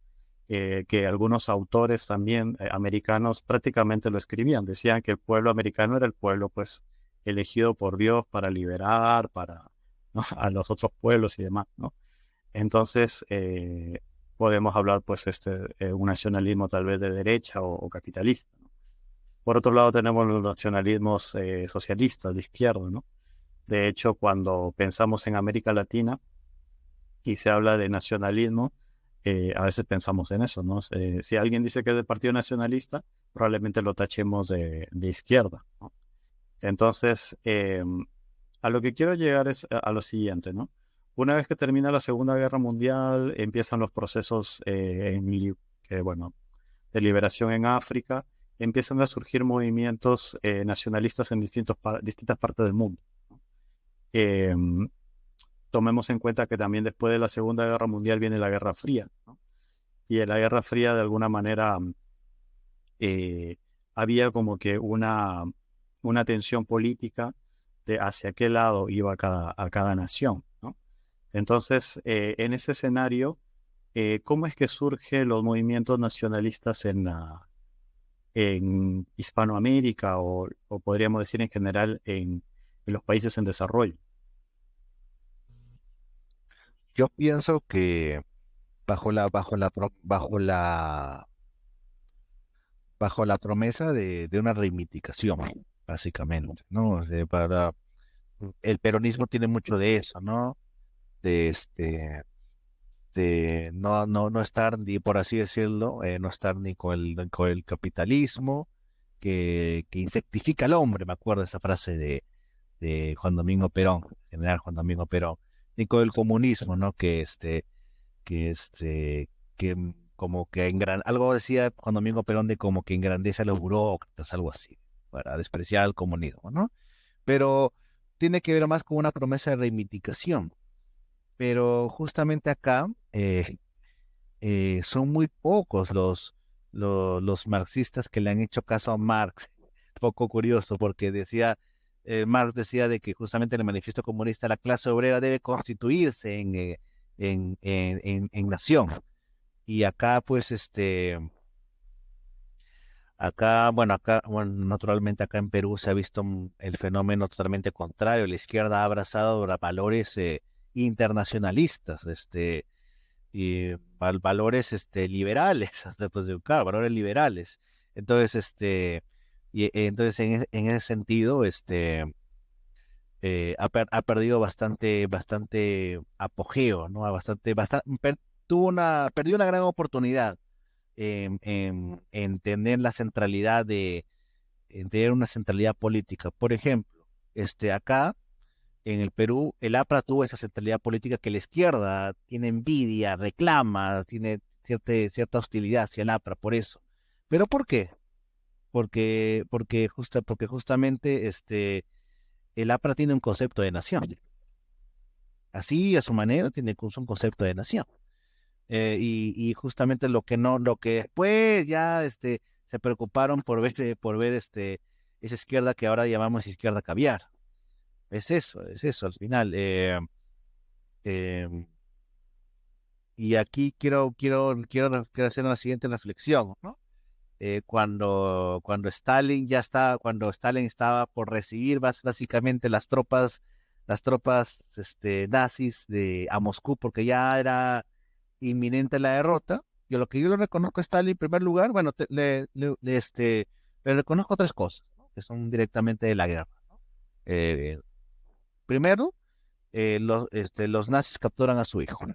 Que algunos autores también americanos prácticamente lo escribían, decían que el pueblo americano era el pueblo, pues, elegido por Dios para liberar, ¿no? A los otros pueblos y demás, ¿no? Entonces, podemos hablar, pues, un nacionalismo tal vez de derecha o capitalista, ¿no? Por otro lado, tenemos los nacionalismos socialistas de izquierda, ¿no? De hecho, cuando pensamos en América Latina y se habla de nacionalismo, a veces pensamos en eso, ¿no? Si alguien dice que es del Partido Nacionalista, probablemente lo tachemos de izquierda, ¿no? Entonces, a lo que quiero llegar es a lo siguiente, ¿no? Una vez que termina la Segunda Guerra Mundial, empiezan los procesos bueno, de liberación en África, empiezan a surgir movimientos nacionalistas en distintas partes del mundo, ¿no? Tomemos en cuenta que también después de la Segunda Guerra Mundial viene la Guerra Fría, ¿no? Y en la Guerra Fría, de alguna manera, eh, había como que una tensión política de hacia qué lado iba a cada nación, ¿no? Entonces, en ese escenario, ¿cómo es que surgen los movimientos nacionalistas en Hispanoamérica o podríamos decir en general en los países en desarrollo? Yo pienso que bajo la promesa de una reivindicación, básicamente, ¿no? El peronismo tiene mucho de eso, ¿no? De no estar ni, por así decirlo, no estar ni con el capitalismo que insectifica al hombre, me acuerdo esa frase de Juan Domingo Perón, general Juan Domingo Perón, ni con el comunismo, ¿no? Que como que algo decía Juan Domingo Perón de como que engrandece a los burócratas, algo así, para despreciar al comunismo, ¿no? Pero tiene que ver más con una promesa de reivindicación. Pero justamente acá son muy pocos los marxistas que le han hecho caso a Marx. Poco curioso, porque Marx decía de que justamente en el Manifiesto Comunista la clase obrera debe constituirse en nación. Y acá, pues, bueno, naturalmente acá en Perú se ha visto el fenómeno totalmente contrario. La izquierda ha abrazado valores internacionalistas, y valores liberales, pues, claro, valores liberales. Entonces, entonces en ese sentido, ha perdido bastante apogeo, ¿no? Perdió una gran oportunidad en tener la centralidad en tener una centralidad política. Por ejemplo, acá en el Perú, el APRA tuvo esa centralidad política que la izquierda tiene envidia, reclama, tiene cierta hostilidad hacia el APRA por eso. ¿Pero por qué? Porque justamente el APRA tiene un concepto de nación. Así, a su manera, tiene un concepto de nación. Y justamente lo que después ya se preocuparon por ver esa izquierda que ahora llamamos izquierda caviar. Es eso al final. Eh, y aquí quiero hacer una siguiente reflexión, ¿no? Cuando Stalin estaba por recibir básicamente las tropas nazis a Moscú, porque ya era inminente la derrota. Lo que yo le reconozco a Stalin en primer lugar, bueno, le reconozco tres cosas, ¿no? Que son directamente de la guerra, ¿no? Primero, los nazis capturan a su hijo, ¿no?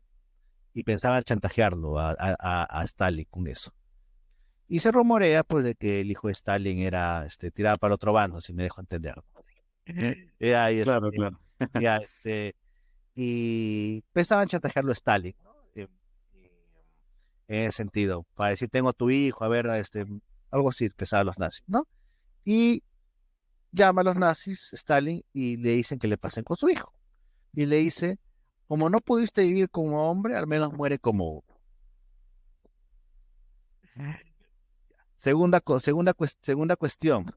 Y pensaban chantajearlo a Stalin con eso. Y se rumorea, pues, de que el hijo de Stalin era tirado para el otro bando, si me dejo entender. Ya, Claro, claro. ya, y pensaban chantajearlo a Stalin, ¿no? En ese sentido, para decir, tengo a tu hijo, a ver, algo así, pensaban los nazis, ¿no? Y llama a los nazis Stalin y le dicen que le pasen con su hijo. Y le dice, como no pudiste vivir como hombre, al menos muere como... Segunda cuestión,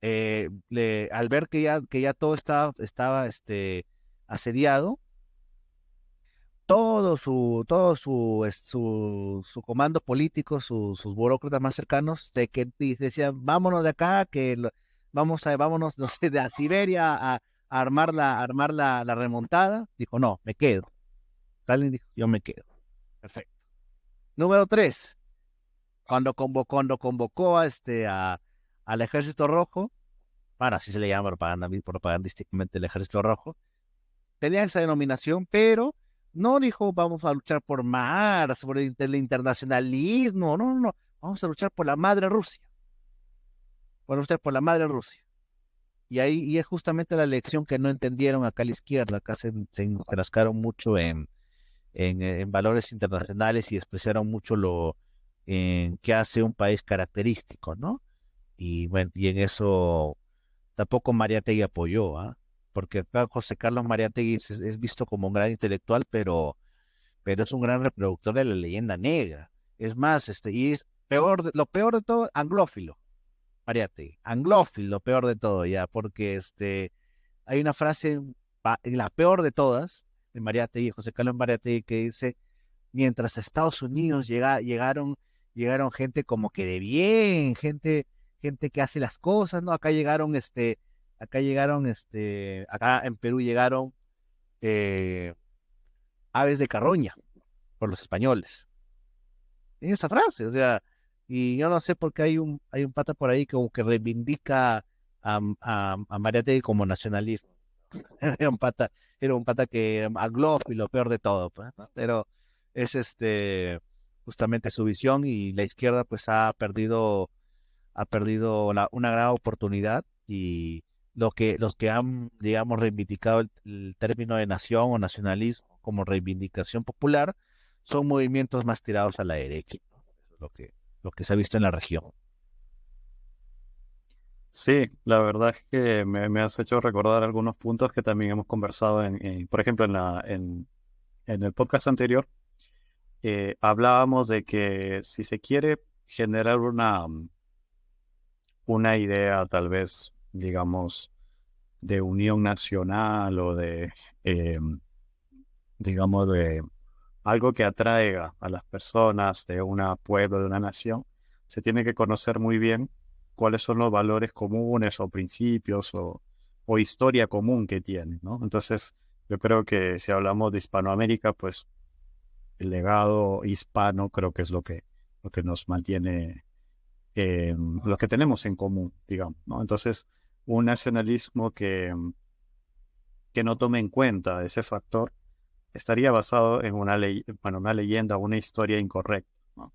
al ver que ya todo estaba asediado, su comando político, sus burócratas más cercanos, decían, vámonos de acá, vámonos, no sé, de Siberia a armar la remontada. Dijo, no, me quedo. Stalin dijo, yo me quedo. Perfecto. Número 3, cuando convocó al Ejército Rojo, bueno, así se le llama propagandísticamente el Ejército Rojo, tenía esa denominación, pero no dijo vamos a luchar por mar, por el internacionalismo, no, no, no, vamos a luchar por la madre Rusia, vamos a luchar por la madre Rusia. Y es justamente la lección que no entendieron acá a la izquierda, acá se enfrascaron mucho en valores internacionales y despreciaron mucho lo que hace un país característico, ¿no? Y bueno, y en eso tampoco Mariátegui apoyó, ¿ah? Porque acá José Carlos Mariátegui es visto como un gran intelectual, pero es un gran reproductor de la leyenda negra. Es más, y es lo peor de todo, anglófilo, Mariátegui, anglófilo, lo peor de todo, ya, porque hay una frase, la peor de todas, de Mariátegui, José Carlos Mariátegui, que dice, mientras a Estados Unidos llegaron gente como que de bien, gente que hace las cosas, ¿no? Acá en Perú llegaron eh, aves de carroña por los españoles. En esa frase, o sea, y yo no sé por qué hay un pata por ahí como que reivindica a Mariátegui como nacionalismo. Era un pata que anglófilo, peor de todo, pues, ¿no? Pero es justamente su visión y la izquierda pues ha perdido una gran oportunidad y los que han, digamos, reivindicado el término de nación o nacionalismo como reivindicación popular son movimientos más tirados a la derecha, ¿no? Eso es lo que se ha visto en la región. Sí, la verdad es que me has hecho recordar algunos puntos que también hemos conversado por ejemplo, en el podcast anterior, hablábamos de que si se quiere generar una idea, tal vez, digamos, de unión nacional o digamos, de algo que atraiga a las personas de un pueblo, de una nación, se tiene que conocer muy bien cuáles son los valores comunes o principios o historia común que tienen, ¿no? Entonces, yo creo que si hablamos de Hispanoamérica, pues el legado hispano creo que es lo que nos mantiene, lo que tenemos en común, digamos, ¿no? Entonces, un nacionalismo que no tome en cuenta ese factor estaría basado en una leyenda, una historia incorrecta, ¿no?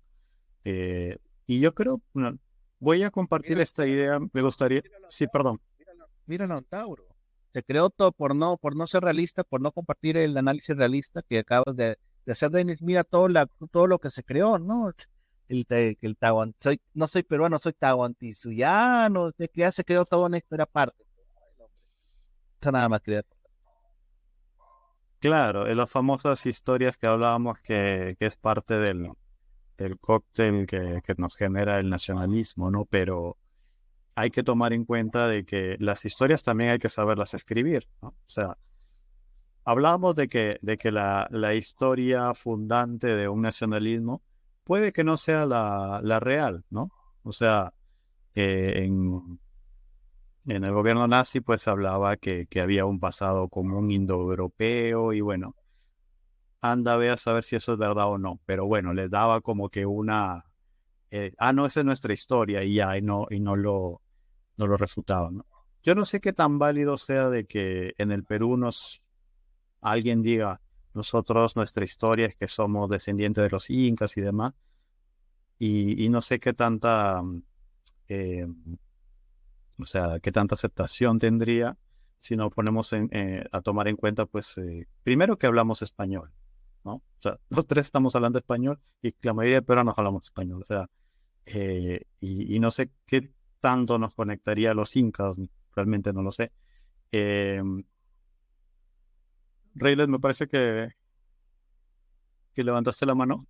Y yo creo, bueno, voy a compartir esta idea, me gustaría, sí, perdón. Míralo, Tauro. Se creó todo por no ser realista, por no compartir el análisis realista que acabas de hacer, Denis. Mira todo lo que se creó, ¿no? El no soy peruano, soy tahuantinsuyo, que ya se creó toda una historia aparte. Eso nada más que Claro, en las famosas historias que hablábamos que es parte del cóctel que nos genera el nacionalismo, ¿no? Pero hay que tomar en cuenta de que las historias también hay que saberlas escribir, ¿no? O sea, hablábamos de que la historia fundante de un nacionalismo puede que no sea la real, ¿no? O sea, en el gobierno nazi pues hablaba que había un pasado común indoeuropeo y bueno, anda ve a saber si eso es verdad o no, pero bueno, les daba como que no, esa es nuestra historia y ya, no lo refutaban, ¿no? Yo no sé qué tan válido sea de que en el Perú alguien diga, nosotros, nuestra historia es que somos descendientes de los incas y demás, y no sé qué tanta, eh, o sea, qué tanta aceptación tendría si nos ponemos a tomar en cuenta, pues, primero que hablamos español, ¿no? O sea, los tres estamos hablando español y la mayoría de peruanos hablamos español, o sea, y no sé qué tanto nos conectaría a los incas, realmente no lo sé. Eh, Reyles, me parece que levantaste la mano.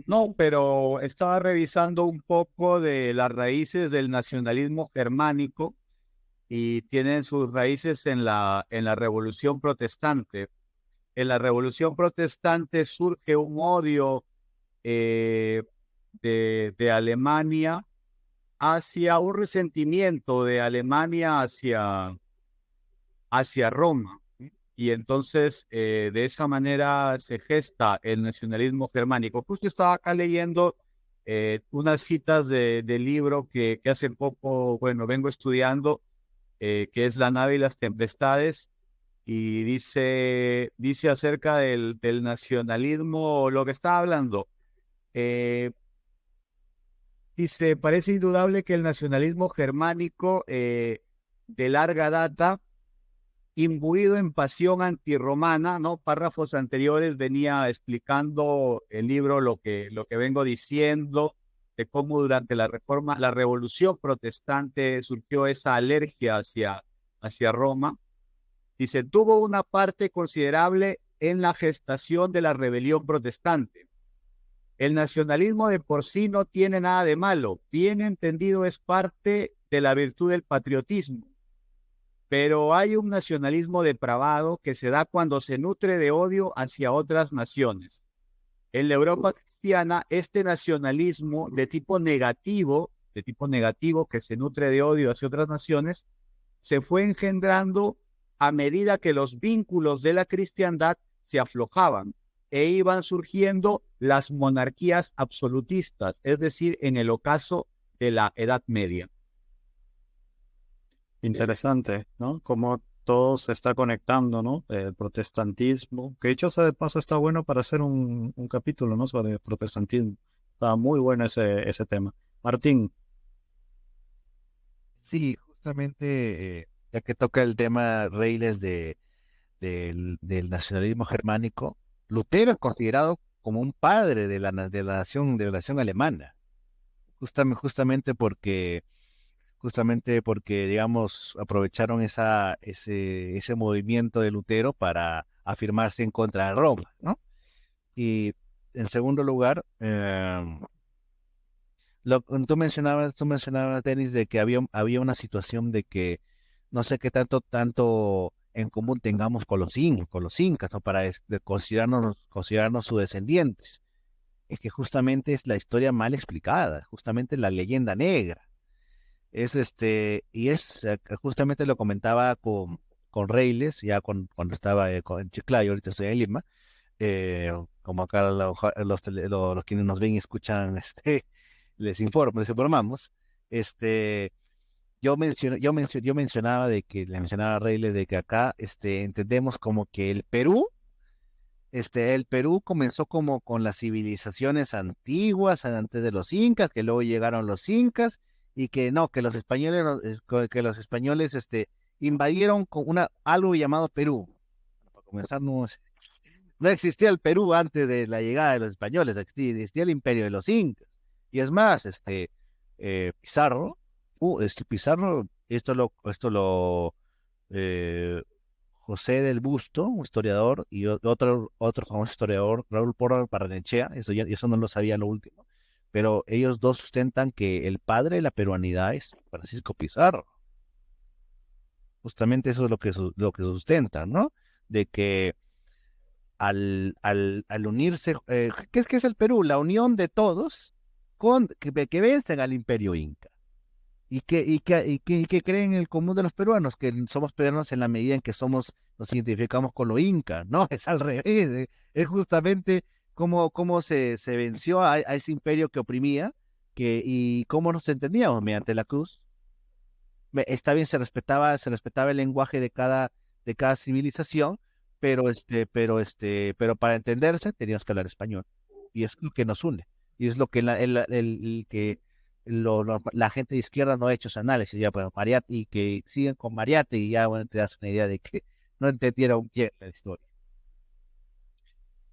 No, pero estaba revisando un poco de las raíces del nacionalismo germánico y tienen sus raíces en la Revolución Protestante. En la Revolución Protestante surge un odio eh, de Alemania hacia un resentimiento de Alemania hacia Roma. Y entonces, de esa manera se gesta el nacionalismo germánico. Justo estaba acá leyendo unas citas del libro que hace poco, bueno, vengo estudiando, que es La nave y las tempestades, y dice acerca del nacionalismo, lo que está hablando. Dice, parece indudable que el nacionalismo germánico de larga data imbuido en pasión antirromana, ¿no? Párrafos anteriores venía explicando el libro lo que vengo diciendo, de cómo durante la revolución protestante surgió esa alergia hacia Roma. Dice, tuvo una parte considerable en la gestación de la rebelión protestante. El nacionalismo de por sí no tiene nada de malo, bien entendido es parte de la virtud del patriotismo. Pero hay un nacionalismo depravado que se da cuando se nutre de odio hacia otras naciones. En la Europa cristiana, este nacionalismo de tipo negativo que se nutre de odio hacia otras naciones, se fue engendrando a medida que los vínculos de la cristiandad se aflojaban e iban surgiendo las monarquías absolutistas, es decir, en el ocaso de la Edad Media. Interesante, ¿no? Cómo todo se está conectando, ¿no? El protestantismo, que dicho sea de paso está bueno para hacer un capítulo, ¿no? Sobre el protestantismo. Está muy bueno ese tema. Martín, sí, justamente, ya que toca el tema Reyes del nacionalismo germánico, Lutero es considerado como un padre de la nación alemana, justamente porque, digamos, aprovecharon ese movimiento de Lutero para afirmarse en contra de Roma, ¿no? Y en segundo lugar, tú mencionabas, Denis, de que había una situación de que no sé qué tanto en común tengamos con los incas, ¿no? Para considerarnos sus descendientes. Es que justamente es la historia mal explicada, justamente la leyenda negra. Justamente lo comentaba con Reyles, ya cuando estaba en Chiclayo, ahorita estoy en Lima, como acá los quienes nos ven y escuchan, les informamos, este, yo mencionaba le mencionaba a Reyles de que acá, entendemos como que el Perú el Perú comenzó como con las civilizaciones antiguas, antes de los incas, que luego llegaron los incas, y que no, que los españoles, invadieron con algo llamado Perú. Para comenzar, no existía el Perú antes de la llegada de los españoles, existía el imperio de los incas. Y es más, Pizarro, Pizarro, eh, José del Busto, un historiador, y otro famoso historiador, Raúl Porras Barrenechea, eso no lo sabía lo último, pero ellos dos sustentan que el padre de la peruanidad es Francisco Pizarro. Justamente eso es lo que sustentan, ¿no? De que al unirse, qué es el Perú? La unión de todos que vencen al imperio inca. Y que creen el común de los peruanos, que somos peruanos en la medida en que nos identificamos con lo inca, ¿no? Es al revés, es justamente cómo se venció a ese imperio que oprimía, y cómo nos entendíamos mediante la cruz. Está bien, se respetaba el lenguaje de cada civilización, pero para entenderse teníamos que hablar español. Y es lo que nos une. Y es lo que la gente de izquierda no ha hecho ese análisis, ya, pero Mariate, y que siguen con Mariate, y ya, bueno, te das una idea de que no entendieron bien la historia.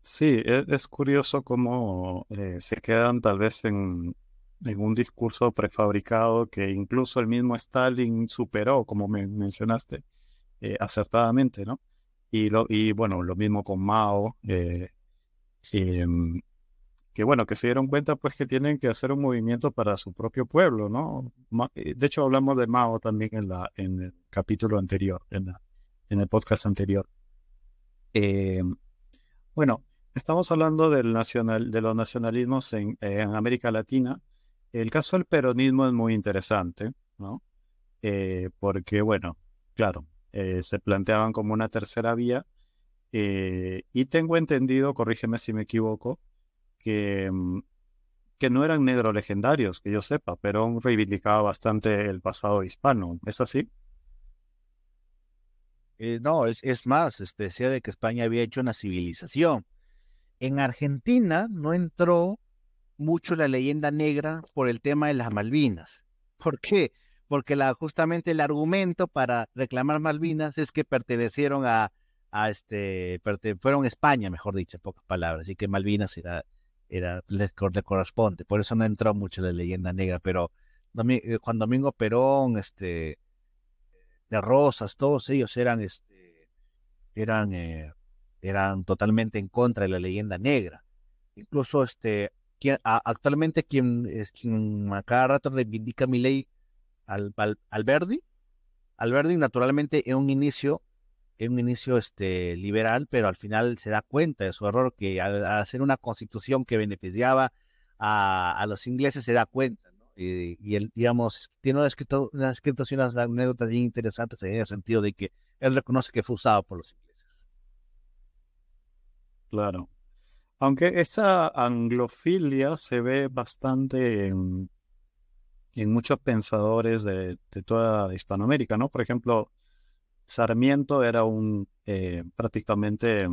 Sí, es curioso cómo se quedan tal vez en un discurso prefabricado que incluso el mismo Stalin superó, como mencionaste, acertadamente, ¿no? Y bueno, lo mismo con Mao, em, que bueno, que se dieron cuenta pues que tienen que hacer un movimiento para su propio pueblo, ¿no? De hecho, hablamos de Mao también en el capítulo anterior, en el podcast anterior. Bueno, estamos hablando de los nacionalismos en América Latina. El caso del peronismo es muy interesante, ¿no? Porque, bueno, claro, se planteaban como una tercera vía, y tengo entendido, corrígeme si me equivoco, que no eran negros legendarios, que yo sepa. Perón reivindicaba bastante el pasado hispano. ¿Es así? No, es más, decía de que España había hecho una civilización. En Argentina no entró mucho la leyenda negra por el tema de las Malvinas. ¿Por qué? Porque justamente el argumento para reclamar Malvinas es que pertenecieron fueron España, mejor dicho, en pocas palabras, y que Malvinas le corresponde. Por eso no entró mucho la leyenda negra, pero Juan Domingo Perón, de Rosas, todos ellos eran, eh, eran totalmente en contra de la leyenda negra. Incluso actualmente quien a cada rato reivindica mi ley, Alberdi. Alberdi naturalmente en un inicio liberal, pero al final se da cuenta de su error, que al hacer una constitución que beneficiaba a los ingleses se da cuenta, ¿no? Y él, digamos, tiene unas escritos y unas anécdotas bien interesantes en el sentido de que él reconoce que fue usado por los ingleses. Claro. Aunque esa anglofilia se ve bastante en muchos pensadores de toda Hispanoamérica, ¿no? Por ejemplo, Sarmiento era prácticamente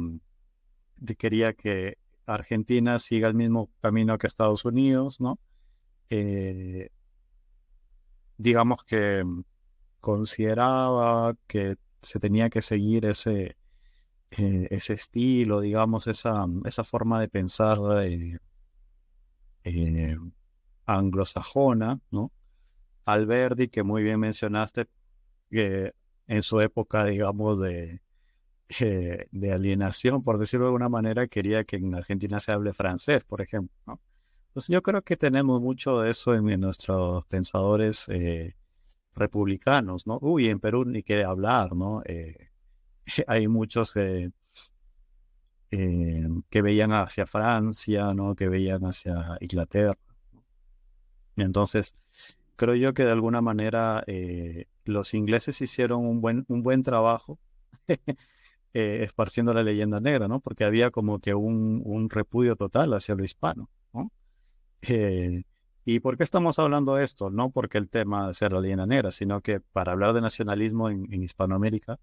quería que Argentina siga el mismo camino que Estados Unidos, ¿no? Eh, digamos que consideraba que se tenía que seguir ese estilo, digamos, esa forma de pensar eh, anglosajona, ¿no? Alberdi, que muy bien mencionaste, que en su época, digamos, de alienación, por decirlo de alguna manera, quería que en Argentina se hable francés, por ejemplo, ¿no? Entonces yo creo que tenemos mucho de eso en nuestros pensadores republicanos, ¿no? Uy, en Perú ni quiere hablar, ¿no? Hay muchos que veían hacia Francia, ¿no? Que veían hacia Inglaterra. Entonces, creo yo que de alguna manera los ingleses hicieron un buen trabajo esparciendo la leyenda negra, ¿no? Porque había como que un repudio total hacia lo hispano, ¿no? ¿Y por qué estamos hablando de esto? No porque el tema sea la leyenda negra, sino que para hablar de nacionalismo en Hispanoamérica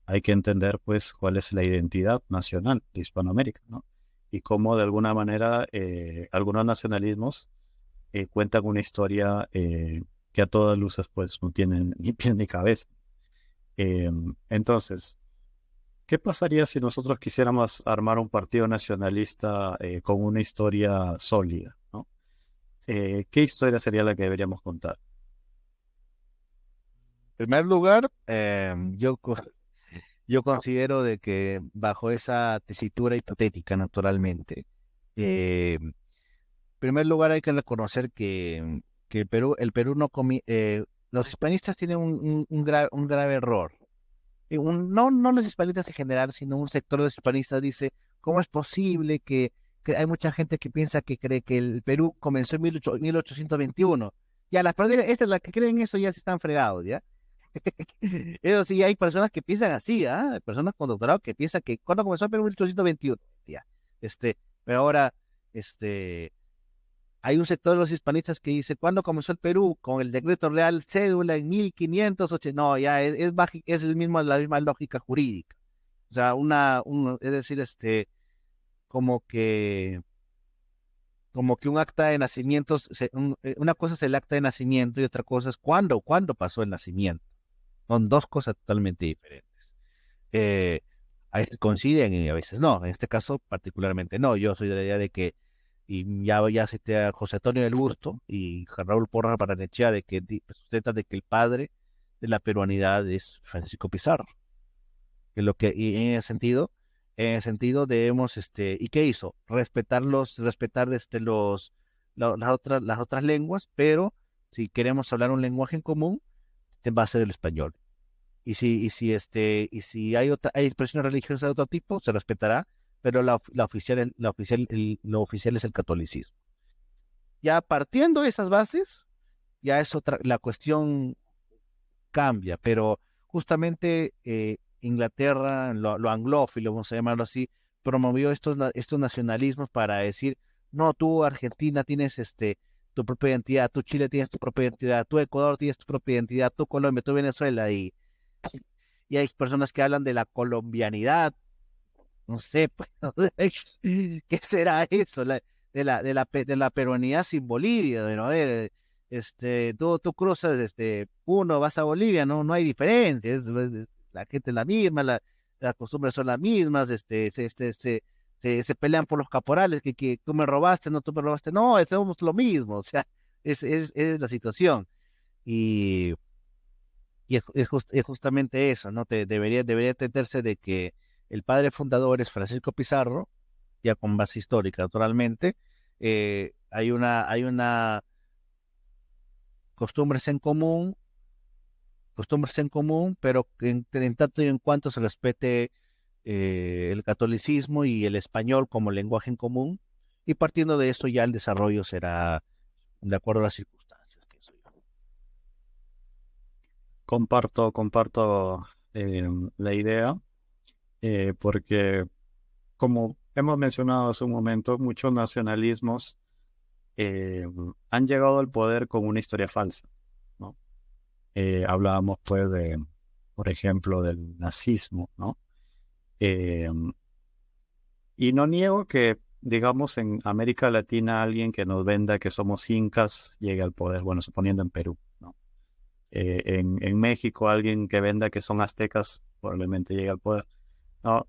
hay que entender pues cuál es la identidad nacional de Hispanoamérica, ¿no? Y cómo de alguna manera algunos nacionalismos cuentan una historia que a todas luces pues no tienen ni pie ni cabeza. Entonces, ¿qué pasaría si nosotros quisiéramos armar un partido nacionalista con una historia sólida, ¿no? ¿Qué historia sería la que deberíamos contar? En primer lugar, yo considero de que bajo esa tesitura hipotética, naturalmente, en primer lugar hay que reconocer que el Perú no los hispanistas tienen un grave error. No los hispanistas en general, sino un sector de los hispanistas dice, ¿cómo es posible que hay mucha gente que piensa que cree que el Perú comenzó en 1821? Ya, las personas, las que creen eso ya se están fregados, ¿ya? Eso sí, hay personas que piensan así, ¿ah? Hay personas con doctorado que piensan que cuando comenzó el Perú en 1821, ya. Pero ahora, hay un sector de los hispanistas que dice, ¿cuándo comenzó el Perú? Con el decreto real cédula en 1580. No, ya es la misma lógica jurídica. O sea, es decir, como que, como que un acta de nacimiento, una cosa es el acta de nacimiento y otra cosa es cuándo pasó el nacimiento. Son dos cosas totalmente diferentes. Eh, a veces coinciden y a veces no. En este caso, particularmente no. Yo soy de la idea de que, y ya cité a José Antonio del Busto y Raúl Porras Barrenechea, de que sustenta de que el padre de la peruanidad es Francisco Pizarro. Y en ese sentido debemos, ¿y qué hizo? Respetar las otras lenguas, pero si queremos hablar un lenguaje en común, va a ser el español. Y si hay expresiones religiosas de otro tipo, se respetará, pero lo oficial es el catolicismo. Ya partiendo de esas bases, ya es la cuestión cambia, pero justamente Inglaterra, lo anglófilo, vamos a llamarlo así, promovió estos nacionalismos para decir, no, tú Argentina tienes tu propia identidad, tú Chile tienes tu propia identidad, tú Ecuador tienes tu propia identidad, tú Colombia, tú Venezuela, y hay personas que hablan de la colombianidad, no sé, pues, ¿qué será eso? De la peruanidad sin Bolivia, bueno, a ver, tú cruzas, uno, vas a Bolivia, no hay diferencia, la gente es la misma, las costumbres son las mismas, se pelean por los caporales, que tú me robaste, no, tú me robaste, no, somos lo mismo, o sea, es la situación. Y es justamente eso, ¿no? Debería entenderse de que el padre fundador es Francisco Pizarro, ya con base histórica, naturalmente. Hay una costumbres en común, pero en tanto y en cuanto se respete el catolicismo y el español como lenguaje en común, y partiendo de esto ya el desarrollo será de acuerdo a las circunstancias, pienso yo. Comparto la idea, porque como hemos mencionado hace un momento, muchos nacionalismos han llegado al poder con una historia falsa, ¿no? Hablábamos pues por ejemplo, del nazismo, ¿no? Eh, y no niego que, digamos, en América Latina alguien que nos venda que somos incas llegue al poder, bueno, suponiendo en Perú, ¿no? En México alguien que venda que son aztecas probablemente llegue al poder, ¿no?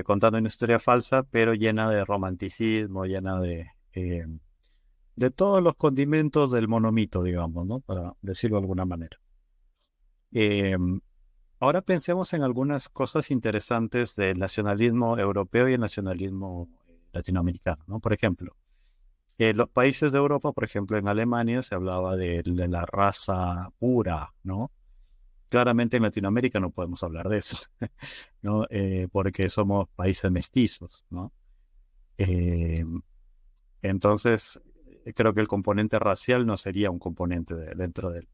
Contando una historia falsa, pero llena de romanticismo, llena de todos los condimentos del monomito, digamos, ¿no? Para decirlo de alguna manera. Eh, Ahora pensemos en algunas cosas interesantes del nacionalismo europeo y el nacionalismo latinoamericano, ¿no? Por ejemplo, en los países de Europa, por ejemplo, en Alemania se hablaba de la raza pura, ¿no? Claramente en Latinoamérica no podemos hablar de eso, ¿no? Porque somos países mestizos, ¿no? Eh, entonces, creo que el componente racial no sería un componente dentro del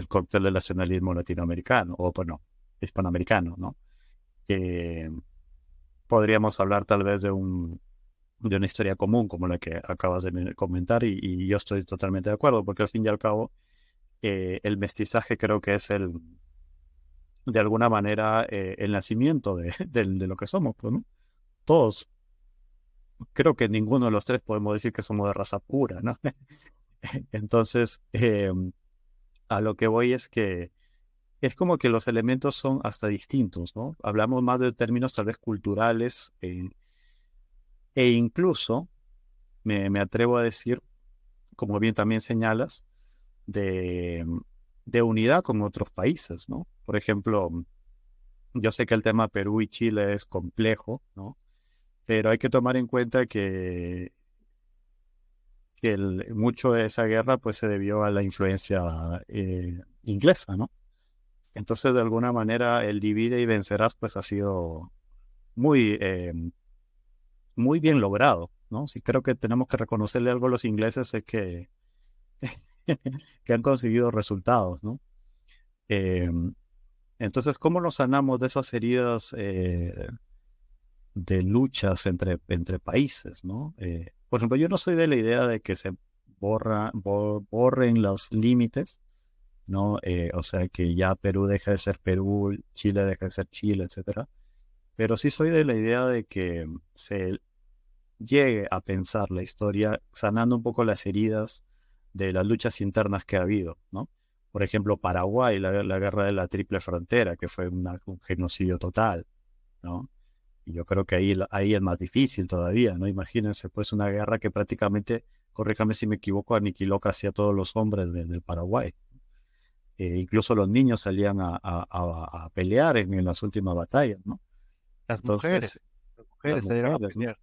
cóctel del nacionalismo latinoamericano, o bueno, hispanoamericano, ¿no? Eh, Podríamos hablar tal vez de una historia común como la que acabas de comentar y yo estoy totalmente de acuerdo porque al fin y al cabo el mestizaje creo que es de alguna manera el nacimiento de lo que somos, pues, ¿no? Todos, creo que ninguno de los tres podemos decir que somos de raza pura, ¿no? Entonces, a lo que voy es que es como que los elementos son hasta distintos, ¿no? Hablamos más de términos tal vez culturales e incluso, me atrevo a decir, como bien también señalas, de, de unidad con otros países, ¿no? Por ejemplo, yo sé que el tema Perú y Chile es complejo, ¿no? Pero hay que tomar en cuenta que mucho de esa guerra pues se debió a la influencia inglesa, ¿no? Entonces, de alguna manera, el divide y vencerás pues ha sido muy, muy bien logrado, ¿no? Sí, creo que tenemos que reconocerle algo a los ingleses es que, que han conseguido resultados, ¿no? Eh, entonces, ¿cómo nos sanamos de esas heridas de luchas entre países, ¿no? Por ejemplo, yo no soy de la idea de que se borren los límites, ¿no? O sea, que ya Perú deja de ser Perú, Chile deja de ser Chile, etcétera. Pero sí soy de la idea de que se llegue a pensar la historia sanando un poco las heridas de las luchas internas que ha habido, ¿no? Por ejemplo, Paraguay, la guerra de la Triple Frontera, que fue un genocidio total, ¿no? Y yo creo que ahí es más difícil todavía, ¿no? Imagínense, pues, una guerra que prácticamente, corríjame si me equivoco, aniquiló casi a todos los hombres del Paraguay. Incluso los niños salían a pelear en las últimas batallas, ¿no? Las Entonces, las mujeres salieron a mujeres, ¿no? pelear.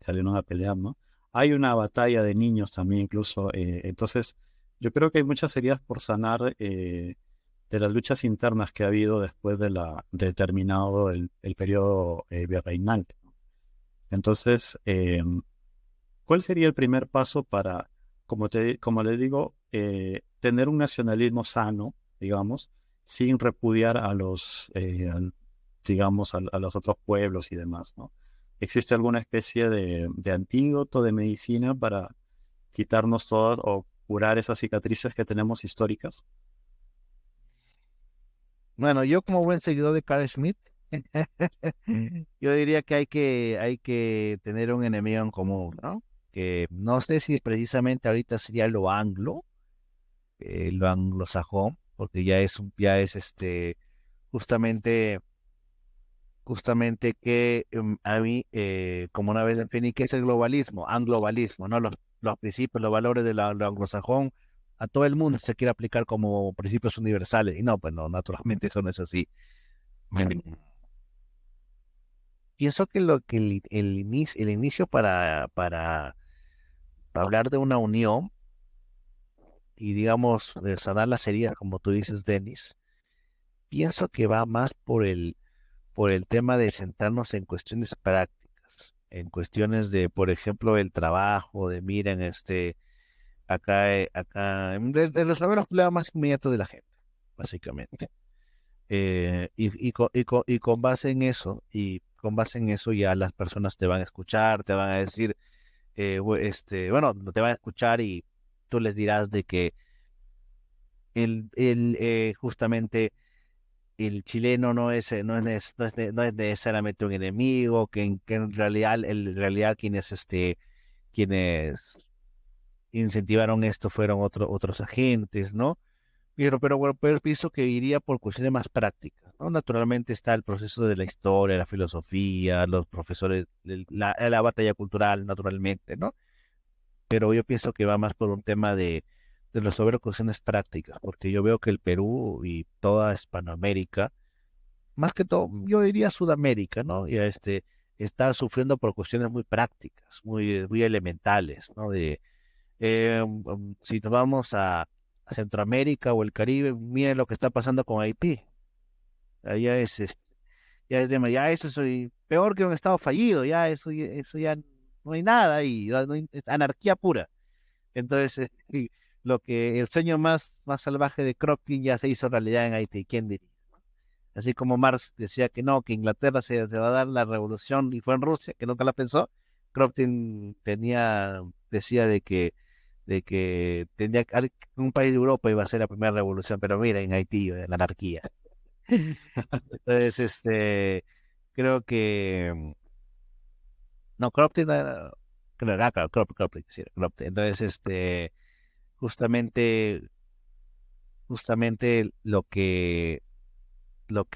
Salieron a pelear, ¿no? Hay una batalla de niños también, incluso. Entonces, yo creo que hay muchas heridas por sanar de las luchas internas que ha habido después de terminado el periodo virreinal. Entonces, ¿cuál sería el primer paso para, como les digo, tener un nacionalismo sano, digamos, sin repudiar digamos, a los otros pueblos y demás, ¿no? ¿Existe alguna especie de antídoto de medicina para quitarnos todas o curar esas cicatrices que tenemos históricas? Bueno, yo como buen seguidor de Carl Schmitt, yo diría que hay que tener un enemigo en común, ¿no? Que no sé si precisamente ahorita sería lo anglosajón, porque ya es justamente, justamente que a mí, como una vez definí, ¿qué es el globalismo? Anglobalismo, ¿no? Los principios, los valores de lo anglosajón a todo el mundo se quiere aplicar como principios universales, y no, pues no, naturalmente eso no es así. Mm. Pienso que el inicio para hablar de una unión y digamos de sanar las heridas, como tú dices, Denis, pienso que va más por el tema de centrarnos en cuestiones prácticas, en cuestiones de, por ejemplo, el trabajo, de miren, de resolver los problemas más inmediatos de la gente, básicamente. Y con base en eso, ya las personas te van a escuchar, te van a decir, bueno, no te van a escuchar y tú les dirás de que justamente el chileno no es necesariamente un enemigo, que en realidad quienes incentivaron esto fueron otros agentes, ¿no? Pero bueno, pero pienso que iría por cuestiones más prácticas, ¿no? Naturalmente está el proceso de la historia, la filosofía, los profesores, la batalla cultural, naturalmente, ¿no? Pero yo pienso que va más por un tema de resolver cuestiones prácticas, porque yo veo que el Perú y toda Hispanoamérica, más que todo, yo diría Sudamérica, ¿no? Está sufriendo por cuestiones muy prácticas, muy elementales, ¿no? Si nos vamos a Centroamérica o el Caribe, miren lo que está pasando con Haití. Allá ya eso es peor que un estado fallido, eso ya no hay nada y es anarquía pura. Entonces, y el sueño más salvaje de Kropotkin ya se hizo realidad en Haití, ¿quién diría? Así como Marx decía que no, que Inglaterra se va a dar la revolución y fue en Rusia, que nunca la pensó, Kropotkin decía de que un país de Europa iba a ser la primera revolución, pero mira, en Haití, la anarquía. Entonces, creo que no, Cropton, claro, Cropton, sí, Cropton. Entonces, justamente, justamente lo que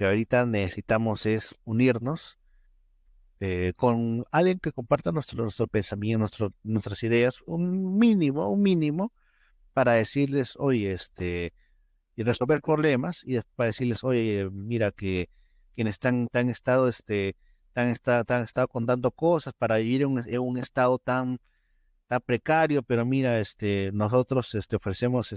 ahorita necesitamos es unirnos con alguien que comparta nuestro pensamiento, nuestras ideas, un mínimo, para decirles, oye, y resolver problemas, y para decirles, oye, mira que quienes están estado, tan estado contando cosas para vivir en un estado tan precario, pero mira, nosotros, ofrecemos,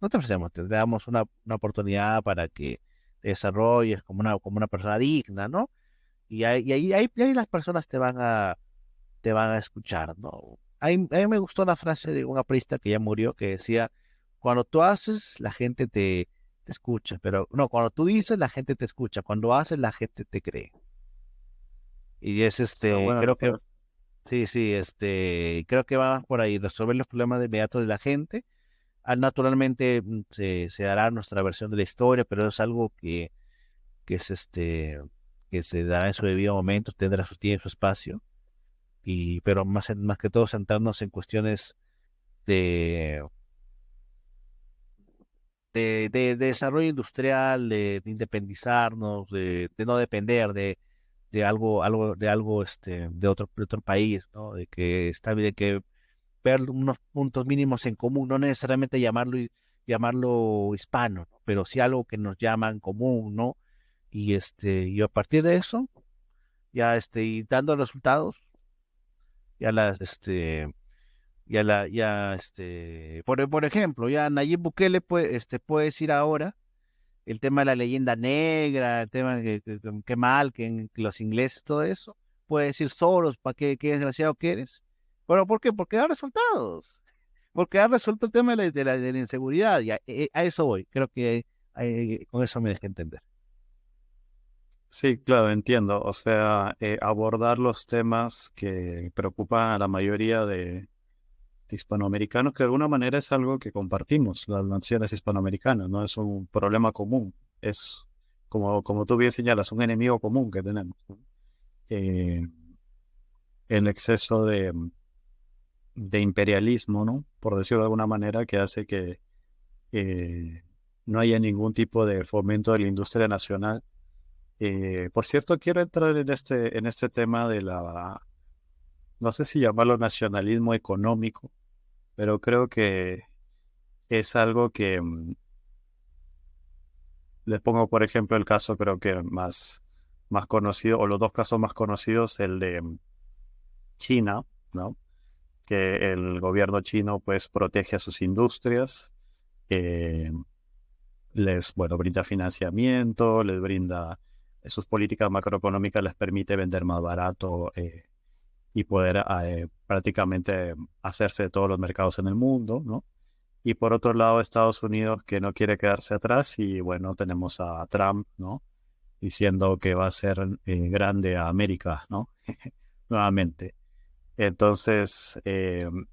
no te ofrecemos, te damos una oportunidad para que te desarrolles como una persona digna, ¿no? Y ahí las personas te van a escuchar, ¿no? A mí me gustó la frase de un aprista que ya murió, que decía, cuando tú haces, la gente te escucha, pero no, cuando tú dices, la gente te escucha, cuando haces, la gente te cree. Y es Está buena la creo que, frase. sí, sí, creo que va por ahí, resolver los problemas de inmediato de la gente. Naturalmente se dará nuestra versión de la historia, pero es algo que es que se dará en su debido momento, tendrá su tiempo, su espacio, pero más que todo centrarnos en cuestiones de, de desarrollo industrial, de independizarnos, de no depender de algo de otro país, ¿no? De que ver unos puntos mínimos en común, no necesariamente llamarlo hispano, ¿no? Pero sí algo que nos llama en común, ¿no? Y a partir de eso, ya y dando resultados, ya las por ejemplo, ya Nayib Bukele puede decir ahora el tema de la leyenda negra, el tema que mal, que los ingleses, todo eso, puede decir Soros, ¿para qué desgraciado que eres? ¿Pero por qué? Porque da resultados, porque ha resuelto el tema de la inseguridad, y a eso voy, creo que con eso me dejé entender. Sí, claro, entiendo. O sea, abordar los temas que preocupan a la mayoría de hispanoamericanos, que de alguna manera es algo que compartimos, las naciones hispanoamericanas, no es un problema común, es, como tú bien señalas, un enemigo común que tenemos, ¿no? Eh, el exceso de imperialismo, ¿no? Por decirlo de alguna manera, que hace que eh, no haya ningún tipo de fomento de la industria nacional. Por cierto, quiero entrar en este tema de no sé si llamarlo nacionalismo económico, pero creo que es algo que, les pongo por ejemplo el caso creo que más conocido, o los dos casos más conocidos, el de China, ¿no? Que el gobierno chino pues protege a sus industrias, eh, bueno, brinda financiamiento, les brinda, sus políticas macroeconómicas les permite vender más barato, y poder prácticamente hacerse de todos los mercados en el mundo, ¿no? Y por otro lado, Estados Unidos que no quiere quedarse atrás y bueno, tenemos a Trump, ¿no? Diciendo que va a ser grande a América, ¿no? Nuevamente. Entonces, el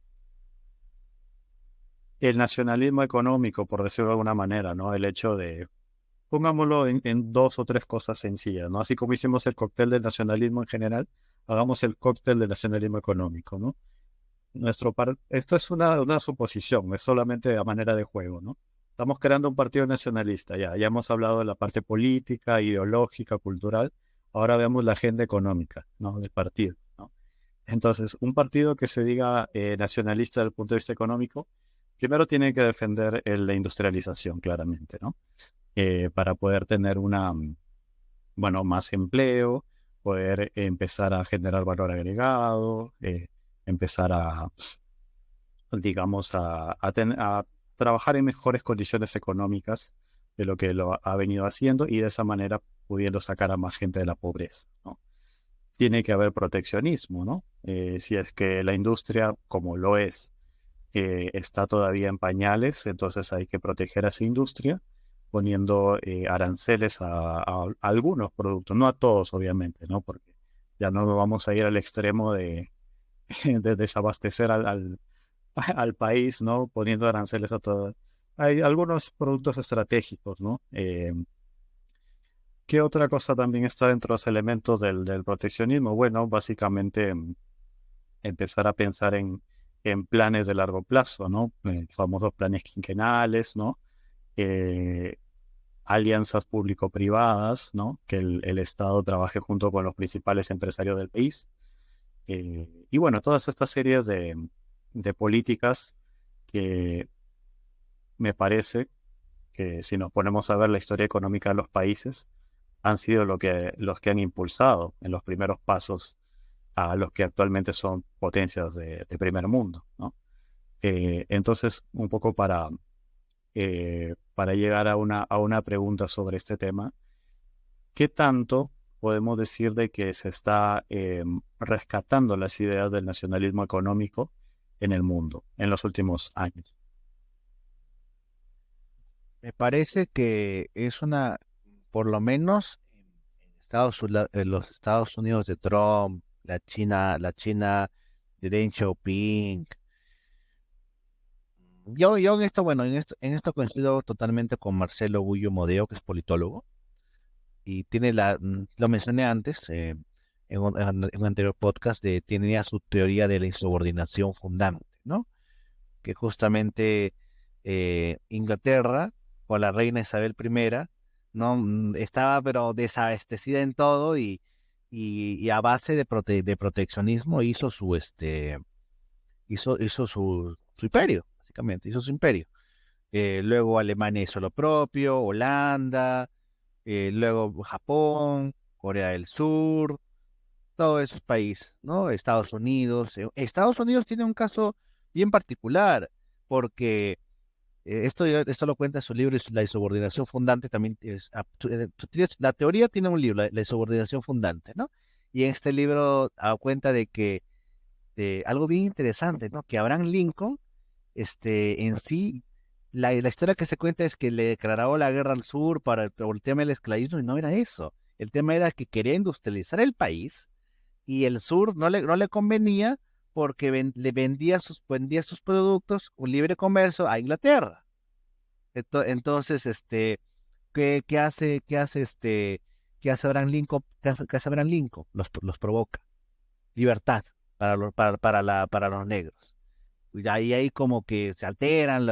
nacionalismo económico, por decirlo de alguna manera, ¿no? El hecho de, pongámoslo en dos o tres cosas sencillas, ¿no? Así como hicimos el cóctel del nacionalismo en general, hagamos el cóctel del nacionalismo económico, ¿no? Esto es una suposición, es solamente a manera de juego, ¿no? Estamos creando un partido nacionalista, ya hemos hablado de la parte política, ideológica, cultural, ahora vemos la agenda económica, ¿no? Del partido, ¿no? Entonces, un partido que se diga nacionalista desde el punto de vista económico, primero tiene que defender la industrialización, claramente, ¿no? Para poder tener bueno, más empleo, poder empezar a generar valor agregado, empezar digamos, a trabajar en mejores condiciones económicas de lo que lo ha venido haciendo y de esa manera pudiendo sacar a más gente de la pobreza, ¿no? Tiene que haber proteccionismo, ¿no? Si es que la industria, como lo es, está todavía en pañales, entonces hay que proteger a esa industria poniendo aranceles a algunos productos, no a todos, obviamente, ¿no? Porque ya no vamos a ir al extremo de desabastecer al país, ¿no? Poniendo aranceles a todo. Hay algunos productos estratégicos, ¿no? ¿Qué otra cosa también está dentro de los elementos del proteccionismo? Bueno, básicamente empezar a pensar en planes de largo plazo, ¿no? Famosos planes quinquenales, ¿no? Eh, alianzas público-privadas, ¿no? Que el Estado trabaje junto con los principales empresarios del país. Y bueno, todas estas series de políticas que me parece que si nos ponemos a ver la historia económica de los países, han sido los que han impulsado en los primeros pasos a los que actualmente son potencias de primer mundo, ¿no? Entonces, un poco para llegar a una pregunta sobre este tema, ¿qué tanto podemos decir de que se está rescatando las ideas del nacionalismo económico en el mundo en los últimos años? Me parece que es por lo menos en los Estados Unidos de Trump, la China de Deng Xiaoping. Yo en esto, bueno, en esto coincido totalmente con Marcelo Gullo Modeo, que es politólogo, y lo mencioné antes, en un anterior podcast, tenía su teoría de la insubordinación fundante, ¿no? Que justamente Inglaterra, con la reina Isabel I, no estaba pero desabastecida en todo y a base de proteccionismo hizo su imperio, básicamente, hizo su imperio. Luego Alemania hizo lo propio, Holanda, luego Japón, Corea del Sur, todos esos países, ¿no? Estados Unidos. Estados Unidos tiene un caso bien particular, porque esto lo cuenta en su libro, La insubordinación fundante, también la teoría tiene un libro, la insubordinación fundante, ¿no? Y en este libro da cuenta de que algo bien interesante, ¿no? Que Abraham Lincoln, en sí, la historia que se cuenta es que le declaró la guerra al sur por el tema del esclavismo, y no era eso. El tema era que quería industrializar el país y el sur no le convenía porque vendía sus productos con libre comercio a Inglaterra. Entonces, ¿qué hace Abraham Lincoln? ¿Qué hace Abraham Lincoln? Los provoca. Libertad para los negros. Y ahí como que se alteran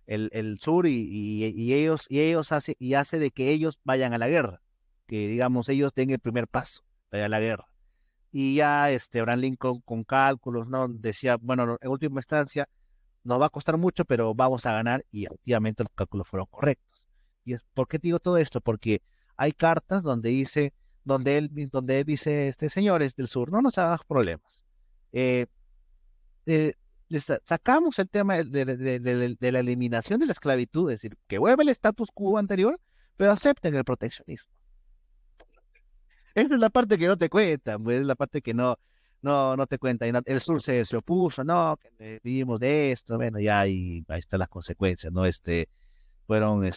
el sur y ellos hace de que ellos vayan a la guerra, que digamos ellos den el primer paso, vayan a la guerra. Y ya Abraham Lincoln con cálculos, ¿no? Decía, bueno, en última instancia nos va a costar mucho, pero vamos a ganar, y efectivamente los cálculos fueron correctos. ¿Por qué digo todo esto? Porque hay cartas donde él dice, señores del sur, no nos hagas problemas. Eh, eh, sacamos el tema de la eliminación de la esclavitud, es decir, que vuelva el status quo anterior, pero acepten el proteccionismo. Esa es la parte que no te cuentan, pues, es la parte que no te cuenta. El sur se opuso, no, que vivimos de esto, bueno, ya ahí están las consecuencias, ¿no? Fueron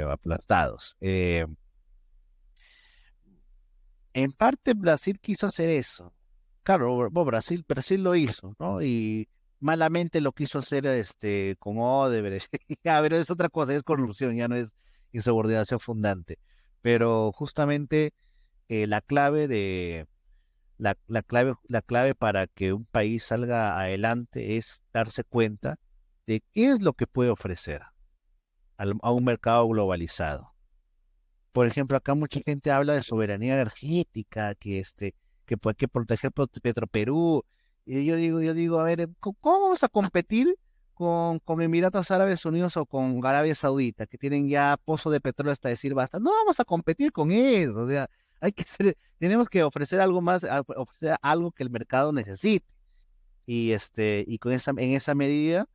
aplastados. En parte Brasil quiso hacer eso. Claro, Brasil lo hizo, ¿no? Y malamente lo quiso hacer con Odebrecht. Ya, pero es otra cosa, es corrupción, ya no es insubordinación fundante. Pero justamente la clave la clave para que un país salga adelante es darse cuenta de qué es lo que puede ofrecer a un mercado globalizado. Por ejemplo, acá mucha gente habla de soberanía energética, que hay que proteger Petroperú. Y yo digo, a ver, ¿cómo vamos a competir con Emiratos Árabes Unidos o con Arabia Saudita, que tienen ya pozo de petróleo hasta decir basta? No vamos a competir con eso. O sea, tenemos que ofrecer algo más, ofrecer algo que el mercado necesite. Y en esa medida,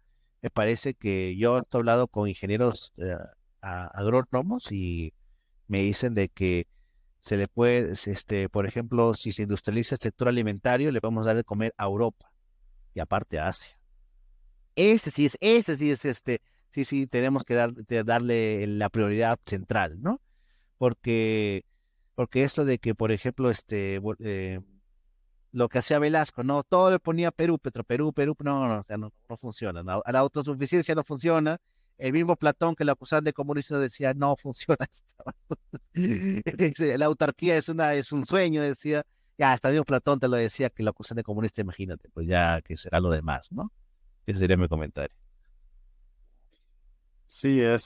me parece que yo he hablado con ingenieros agrónomos y me dicen de que se le puede, por ejemplo, si se industrializa el sector alimentario, le podemos dar de comer a Europa y aparte a Asia. Sí, tenemos que darle la prioridad central, ¿no? Porque, porque eso de que, por ejemplo, lo que hacía Velasco, no, todo le ponía Perú, Perú, no, no, o sea, no funciona, ¿no? A la autosuficiencia no funciona, el mismo Platón que lo acusaban de comunista decía, no funciona esto. La autarquía es un sueño, decía. Ya, hasta mismo Platón te lo decía que lo acusan de comunista, imagínate, pues ya que será lo demás, ¿no? Ese sería mi comentario. Sí, o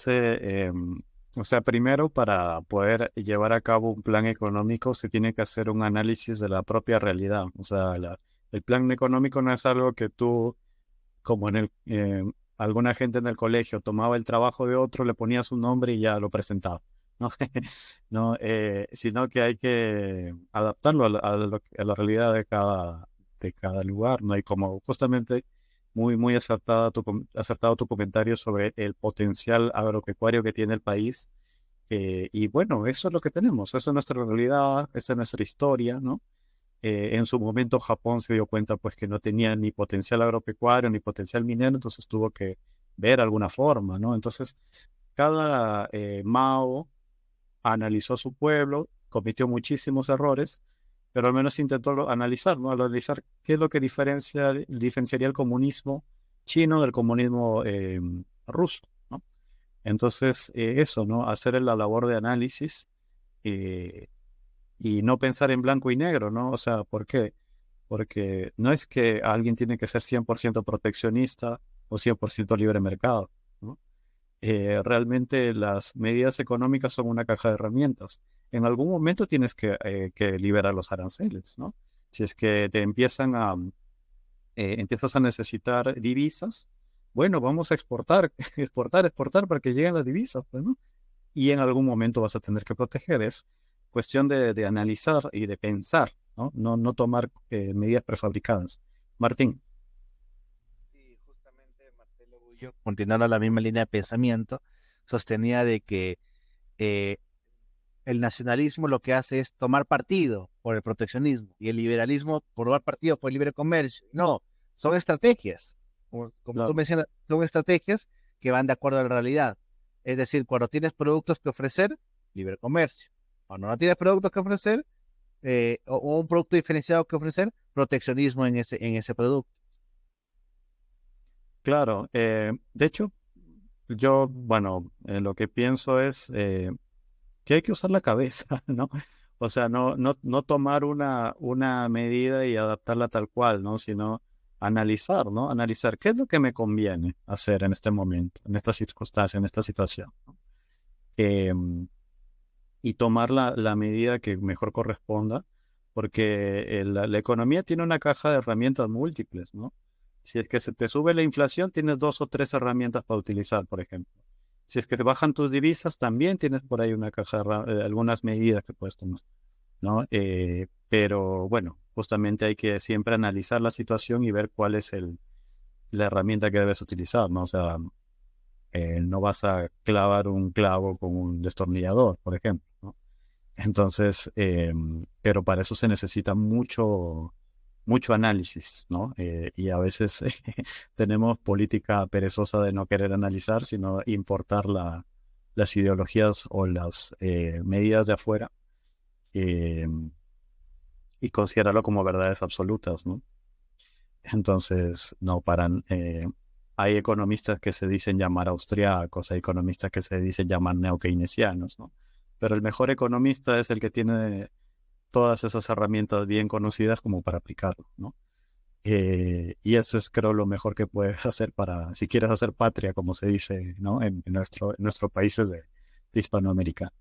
sea, primero para poder llevar a cabo un plan económico se tiene que hacer un análisis de la propia realidad. O sea, el plan económico no es algo que tú, como alguna gente en el colegio tomaba el trabajo de otro, le ponía su nombre y ya lo presentaba, ¿no? No, sino que hay que adaptarlo a la realidad de cada lugar, ¿no? Y como justamente muy acertado tu comentario sobre el potencial agropecuario que tiene el país. Y bueno, eso es lo que tenemos, esa es nuestra realidad, esa es nuestra historia, ¿no? En su momento Japón se dio cuenta pues que no tenía ni potencial agropecuario ni potencial minero, entonces tuvo que ver alguna forma, ¿no? Entonces, cada Mao analizó a su pueblo, cometió muchísimos errores, pero al menos intentó analizar, ¿no? Analizar qué es lo que diferenciaría el comunismo chino del comunismo ruso, ¿no? Entonces, eso, ¿no? Hacer la labor de análisis eh, y no pensar en blanco y negro, ¿no? O sea, ¿por qué? Porque no es que alguien tiene que ser 100% proteccionista o 100% libre mercado, ¿no? Realmente las medidas económicas son una caja de herramientas. En algún momento tienes que liberar los aranceles, ¿no? Si es que empiezas a necesitar divisas, bueno, vamos a exportar, exportar para que lleguen las divisas, pues, ¿no? Y en algún momento vas a tener que proteger. Es cuestión de analizar y de pensar, ¿no? No tomar medidas prefabricadas. Martín. Sí, justamente Marcelo Bullo, continuando la misma línea de pensamiento, sostenía de que eh, el nacionalismo lo que hace es tomar partido por el proteccionismo y el liberalismo por tomar partido por el libre comercio. No, son estrategias, como tú Claro. mencionas, son estrategias que van de acuerdo a la realidad. Es decir, cuando tienes productos que ofrecer, libre comercio. Cuando no tienes productos que ofrecer, o un producto diferenciado que ofrecer, proteccionismo en ese producto. Claro, de hecho, yo, bueno, lo que pienso es que hay que usar la cabeza, ¿no? O sea, no tomar una medida y adaptarla tal cual, ¿no? Sino analizar, ¿no? Analizar qué es lo que me conviene hacer en este momento, en esta circunstancia, en esta situación, ¿no? Y tomar la medida que mejor corresponda, porque la economía tiene una caja de herramientas múltiples, ¿no? Si es que se te sube la inflación, tienes 2 o 3 herramientas para utilizar, por ejemplo. Si es que te bajan tus divisas, también tienes por ahí una caja de algunas medidas que puedes tomar, ¿no? Pero bueno, justamente hay que siempre analizar la situación y ver cuál es la herramienta que debes utilizar, ¿no? O sea, no vas a clavar un clavo con un destornillador, por ejemplo, ¿no? Entonces, pero para eso se necesita mucho análisis, ¿no? Y a veces tenemos política perezosa de no querer analizar, sino importar las ideologías o las medidas de afuera eh, y considerarlo como verdades absolutas, ¿no? Entonces, no paran. Hay economistas que se dicen llamar austriacos, hay economistas que se dicen llamar neokeynesianos, ¿no? Pero el mejor economista es el que tiene todas esas herramientas bien conocidas como para aplicarlo, ¿no? Y eso es, creo, lo mejor que puedes hacer si quieres hacer patria, como se dice, ¿no? En nuestros países de Hispanoamérica.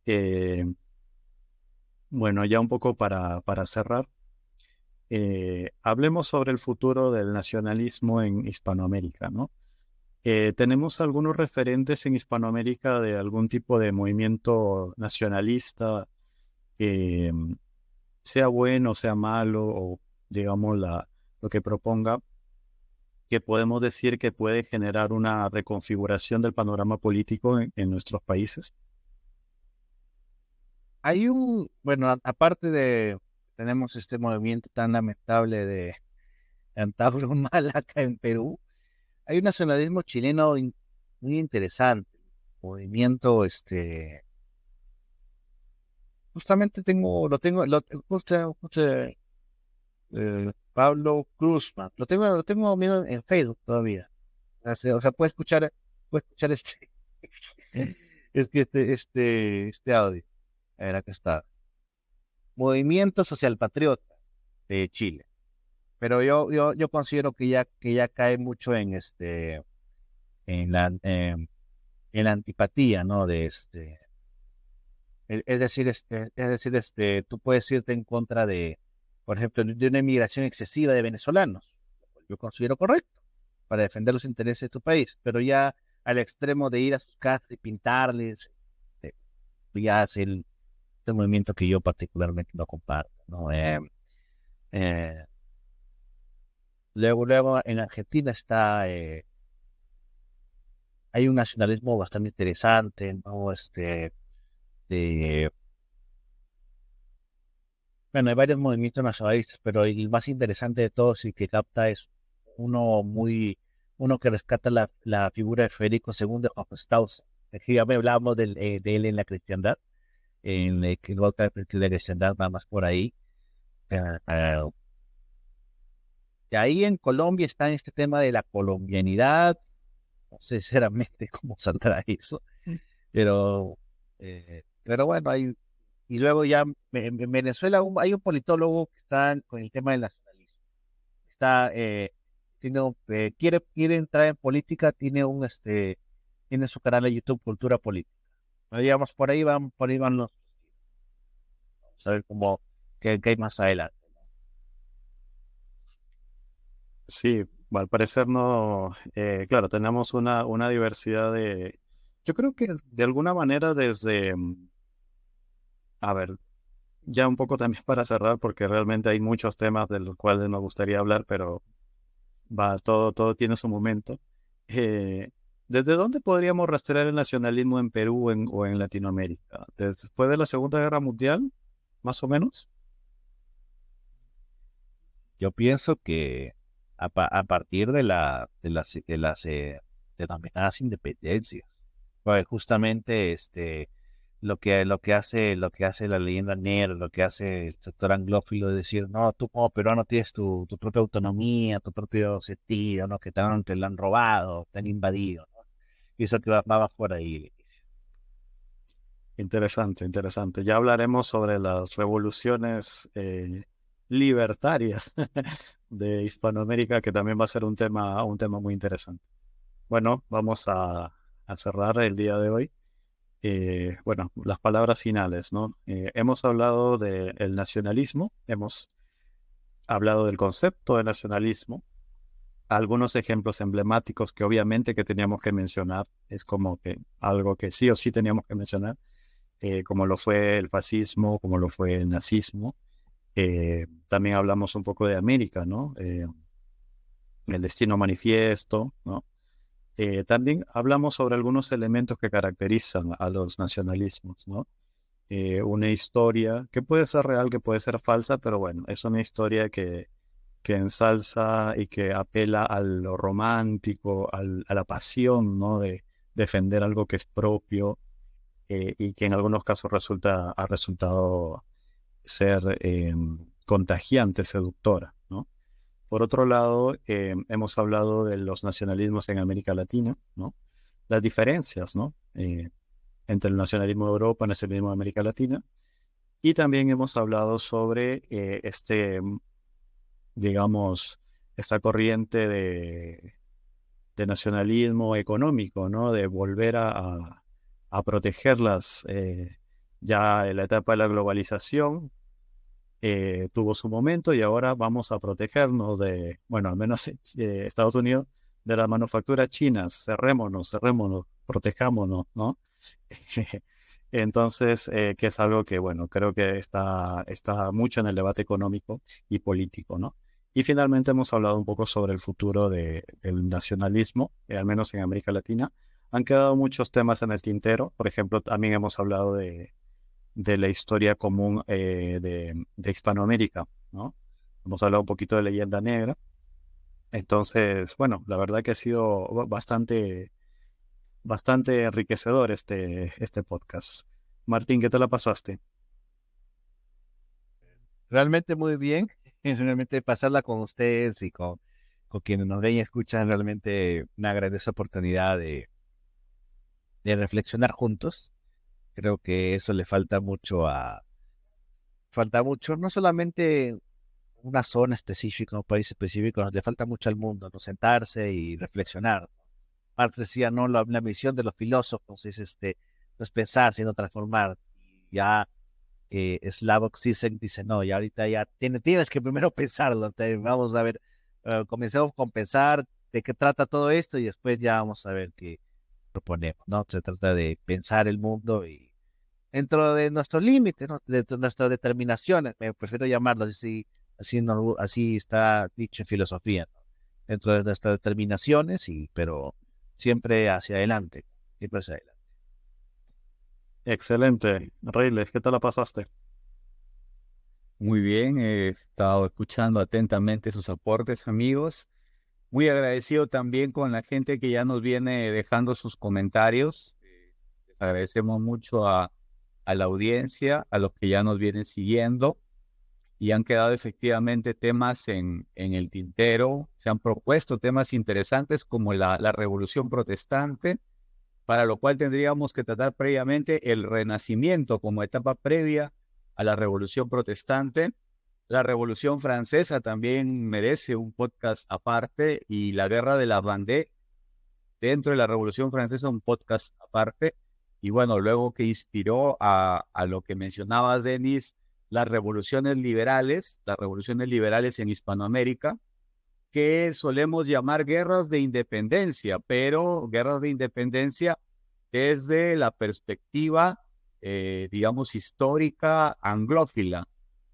Eh, bueno, ya un poco para cerrar, hablemos sobre el futuro del nacionalismo en Hispanoamérica, ¿no? ¿Tenemos algunos referentes en Hispanoamérica de algún tipo de movimiento nacionalista, eh, sea bueno, sea malo, o digamos lo que proponga, que podemos decir que puede generar una reconfiguración del panorama político en nuestros países? Bueno, aparte tenemos este movimiento tan lamentable de Antauro Humala acá en Perú, hay un nacionalismo chileno muy interesante, movimiento, justamente Pablo Cruzman, lo tengo amigo en Facebook todavía, o sea, puede escuchar puedo escuchar es que este audio. A ver, acá está. Movimiento Social Patriota de Chile. Pero yo considero que ya cae mucho en la, en la antipatía, ¿no? Es decir, tú puedes irte en contra por ejemplo, de una inmigración excesiva de venezolanos, lo cual yo considero correcto, para defender los intereses de tu país, pero ya al extremo de ir a sus casas y pintarles, eh, ya es el movimiento que yo particularmente no comparto, ¿no? Eh, luego en Argentina hay un nacionalismo bastante interesante, ¿no? De, bueno, hay varios movimientos nacionalistas, pero el más interesante de todos y que capta es uno uno que rescata la figura de Federico II de Hohenstaufen. Aquí ya me hablábamos de él en la cristiandad, en el que luego de la cristiandad va más por ahí. Eh, eh, y ahí en Colombia está este tema de la colombianidad, no sé sinceramente cómo saldrá eso, pero bueno, y luego ya en Venezuela hay un politólogo que está con el tema del nacionalismo. Está, quiere entrar en política, tiene su canal de YouTube Cultura Política. Pero digamos, por ahí van los, vamos a ver qué hay más adelante. Sí, al parecer no, claro, tenemos una diversidad yo creo que de alguna manera desde, a ver, ya un poco también para cerrar, porque realmente hay muchos temas de los cuales nos gustaría hablar, pero todo tiene su momento. Eh, ¿Desde dónde podríamos rastrear el nacionalismo en Perú o en Latinoamérica? ¿Después de la Segunda Guerra Mundial, más o menos? Yo pienso que a partir de las denominadas independencias, pues justamente lo que hace la leyenda negra, lo que hace el sector anglófilo es decir, no, tú como peruano tienes tu propia autonomía, tu propio sentido, ¿no? Que te lo han robado, te han invadido, ¿no? Y eso que va más por ahí. Interesante, interesante. Ya hablaremos sobre las revoluciones libertarias de Hispanoamérica, que también va a ser un tema muy interesante. Bueno, vamos a cerrar el día de hoy. Bueno, las palabras finales, ¿no? Hemos hablado del nacionalismo, hemos hablado del concepto de nacionalismo, algunos ejemplos emblemáticos que obviamente que teníamos que mencionar, es como que algo que sí o sí teníamos que mencionar, como lo fue el fascismo, como lo fue el nazismo. También hablamos un poco de América, ¿no? El destino manifiesto, ¿no? También hablamos sobre algunos elementos que caracterizan a los nacionalismos, ¿no? Una historia que puede ser real, que puede ser falsa, pero bueno, es una historia que ensalza y que apela a lo romántico, a la pasión, ¿no? De defender algo que es propio, y que en algunos casos ha resultado ser contagiante, seductora, ¿no? Por otro lado, hemos hablado de los nacionalismos en América Latina, ¿no? Las diferencias, ¿no? Entre el nacionalismo de Europa y el nacionalismo de América Latina. Y también hemos hablado sobre digamos, esta corriente de nacionalismo económico, ¿no? De volver a protegerlas. Ya en la etapa de la globalización tuvo su momento y ahora vamos a protegernos bueno, al menos Estados Unidos, de las manufacturas chinas. Cerrémonos, protejámonos, ¿no? Entonces, que es algo que, bueno, creo que está mucho en el debate económico y político, ¿no? Y finalmente hemos hablado un poco sobre el futuro del nacionalismo, al menos en América Latina. Han quedado muchos temas en el tintero. Por ejemplo, también hemos hablado de la historia común de Hispanoamérica, ¿no? Hemos hablado un poquito de leyenda negra. Entonces, bueno, la verdad que ha sido bastante enriquecedor este podcast. Martín, ¿qué te la pasaste? Realmente muy bien, realmente pasarla con ustedes y con quienes nos ven y escuchan, realmente una grandiosa oportunidad de reflexionar juntos. Creo que eso le falta mucho, no solamente una zona específica, un país específico, nos le falta mucho al mundo, ¿no? Sentarse y reflexionar. Marx decía, no, la misión de los filósofos es no es pensar, sino transformar. Y ya Slavoj Zizek dice, no, y ahorita ya tienes que primero pensarlo. Vamos a ver, comencemos con pensar de qué trata todo esto y después ya vamos a ver qué proponemos, ¿no? Se trata de pensar el mundo y dentro de nuestros límites, ¿no? De nuestras determinaciones, me prefiero llamarlo así, así, no, así está dicho en filosofía, ¿no? Dentro de nuestras determinaciones, pero siempre hacia adelante, siempre hacia adelante. Excelente. Reyles, ¿qué tal la pasaste? Muy bien, he estado escuchando atentamente sus aportes, amigos. Muy agradecido también con la gente que ya nos viene dejando sus comentarios. Les agradecemos mucho a la audiencia, a los que ya nos vienen siguiendo y han quedado efectivamente temas en el tintero. Se han propuesto temas interesantes como la Revolución Protestante, para lo cual tendríamos que tratar previamente el Renacimiento como etapa previa a la Revolución Protestante. La Revolución Francesa también merece un podcast aparte y la Guerra de la Vendée dentro de la Revolución Francesa un podcast aparte. Y bueno, luego que inspiró a lo que mencionabas, Denis, las revoluciones liberales en Hispanoamérica, que solemos llamar guerras de independencia, pero guerras de independencia desde la perspectiva, digamos, histórica anglófila.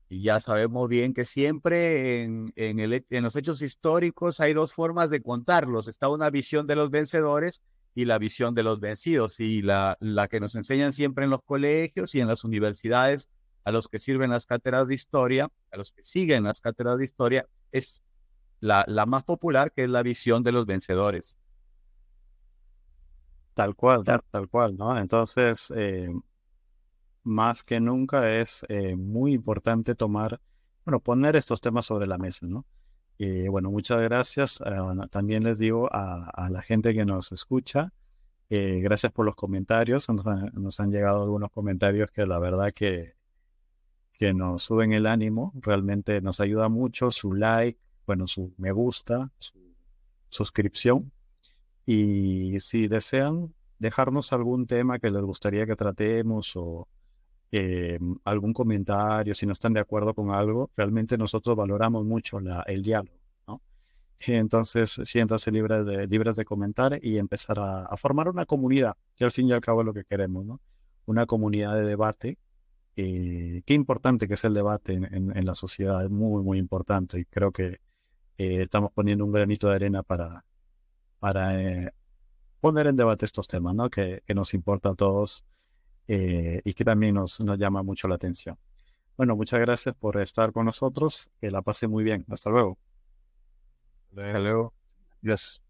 Y ya sabemos bien que siempre en los hechos históricos hay dos formas de contarlos. Está una visión de los vencedores y la visión de los vencidos. Y la que nos enseñan siempre en los colegios y en las universidades, a los que sirven las cátedras de historia, a los que siguen las cátedras de historia, es la más popular, que es la visión de los vencedores. Tal cual, ¿no? Entonces, más que nunca es muy importante poner estos temas sobre la mesa, ¿no? Y bueno, muchas gracias. También les digo a la gente que nos escucha, gracias por los comentarios. Nos han llegado algunos comentarios que la verdad que nos suben el ánimo. Realmente nos ayuda mucho su like, bueno, su me gusta, su suscripción. Y si desean dejarnos algún tema que les gustaría que tratemos o algún comentario, si no están de acuerdo con algo, realmente nosotros valoramos mucho el diálogo, ¿no? Entonces, siéntanse libres de comentar y empezar a formar una comunidad, que al fin y al cabo es lo que queremos, ¿no? Una comunidad de debate. Qué importante que es el debate en la sociedad, es muy, muy importante y creo que estamos poniendo un granito de arena para poner en debate estos temas, ¿no? Que nos importa a todos y que también nos llama mucho la atención. Bueno, muchas gracias por estar con nosotros. Que la pase muy bien. Hasta luego. Hasta luego. Yes.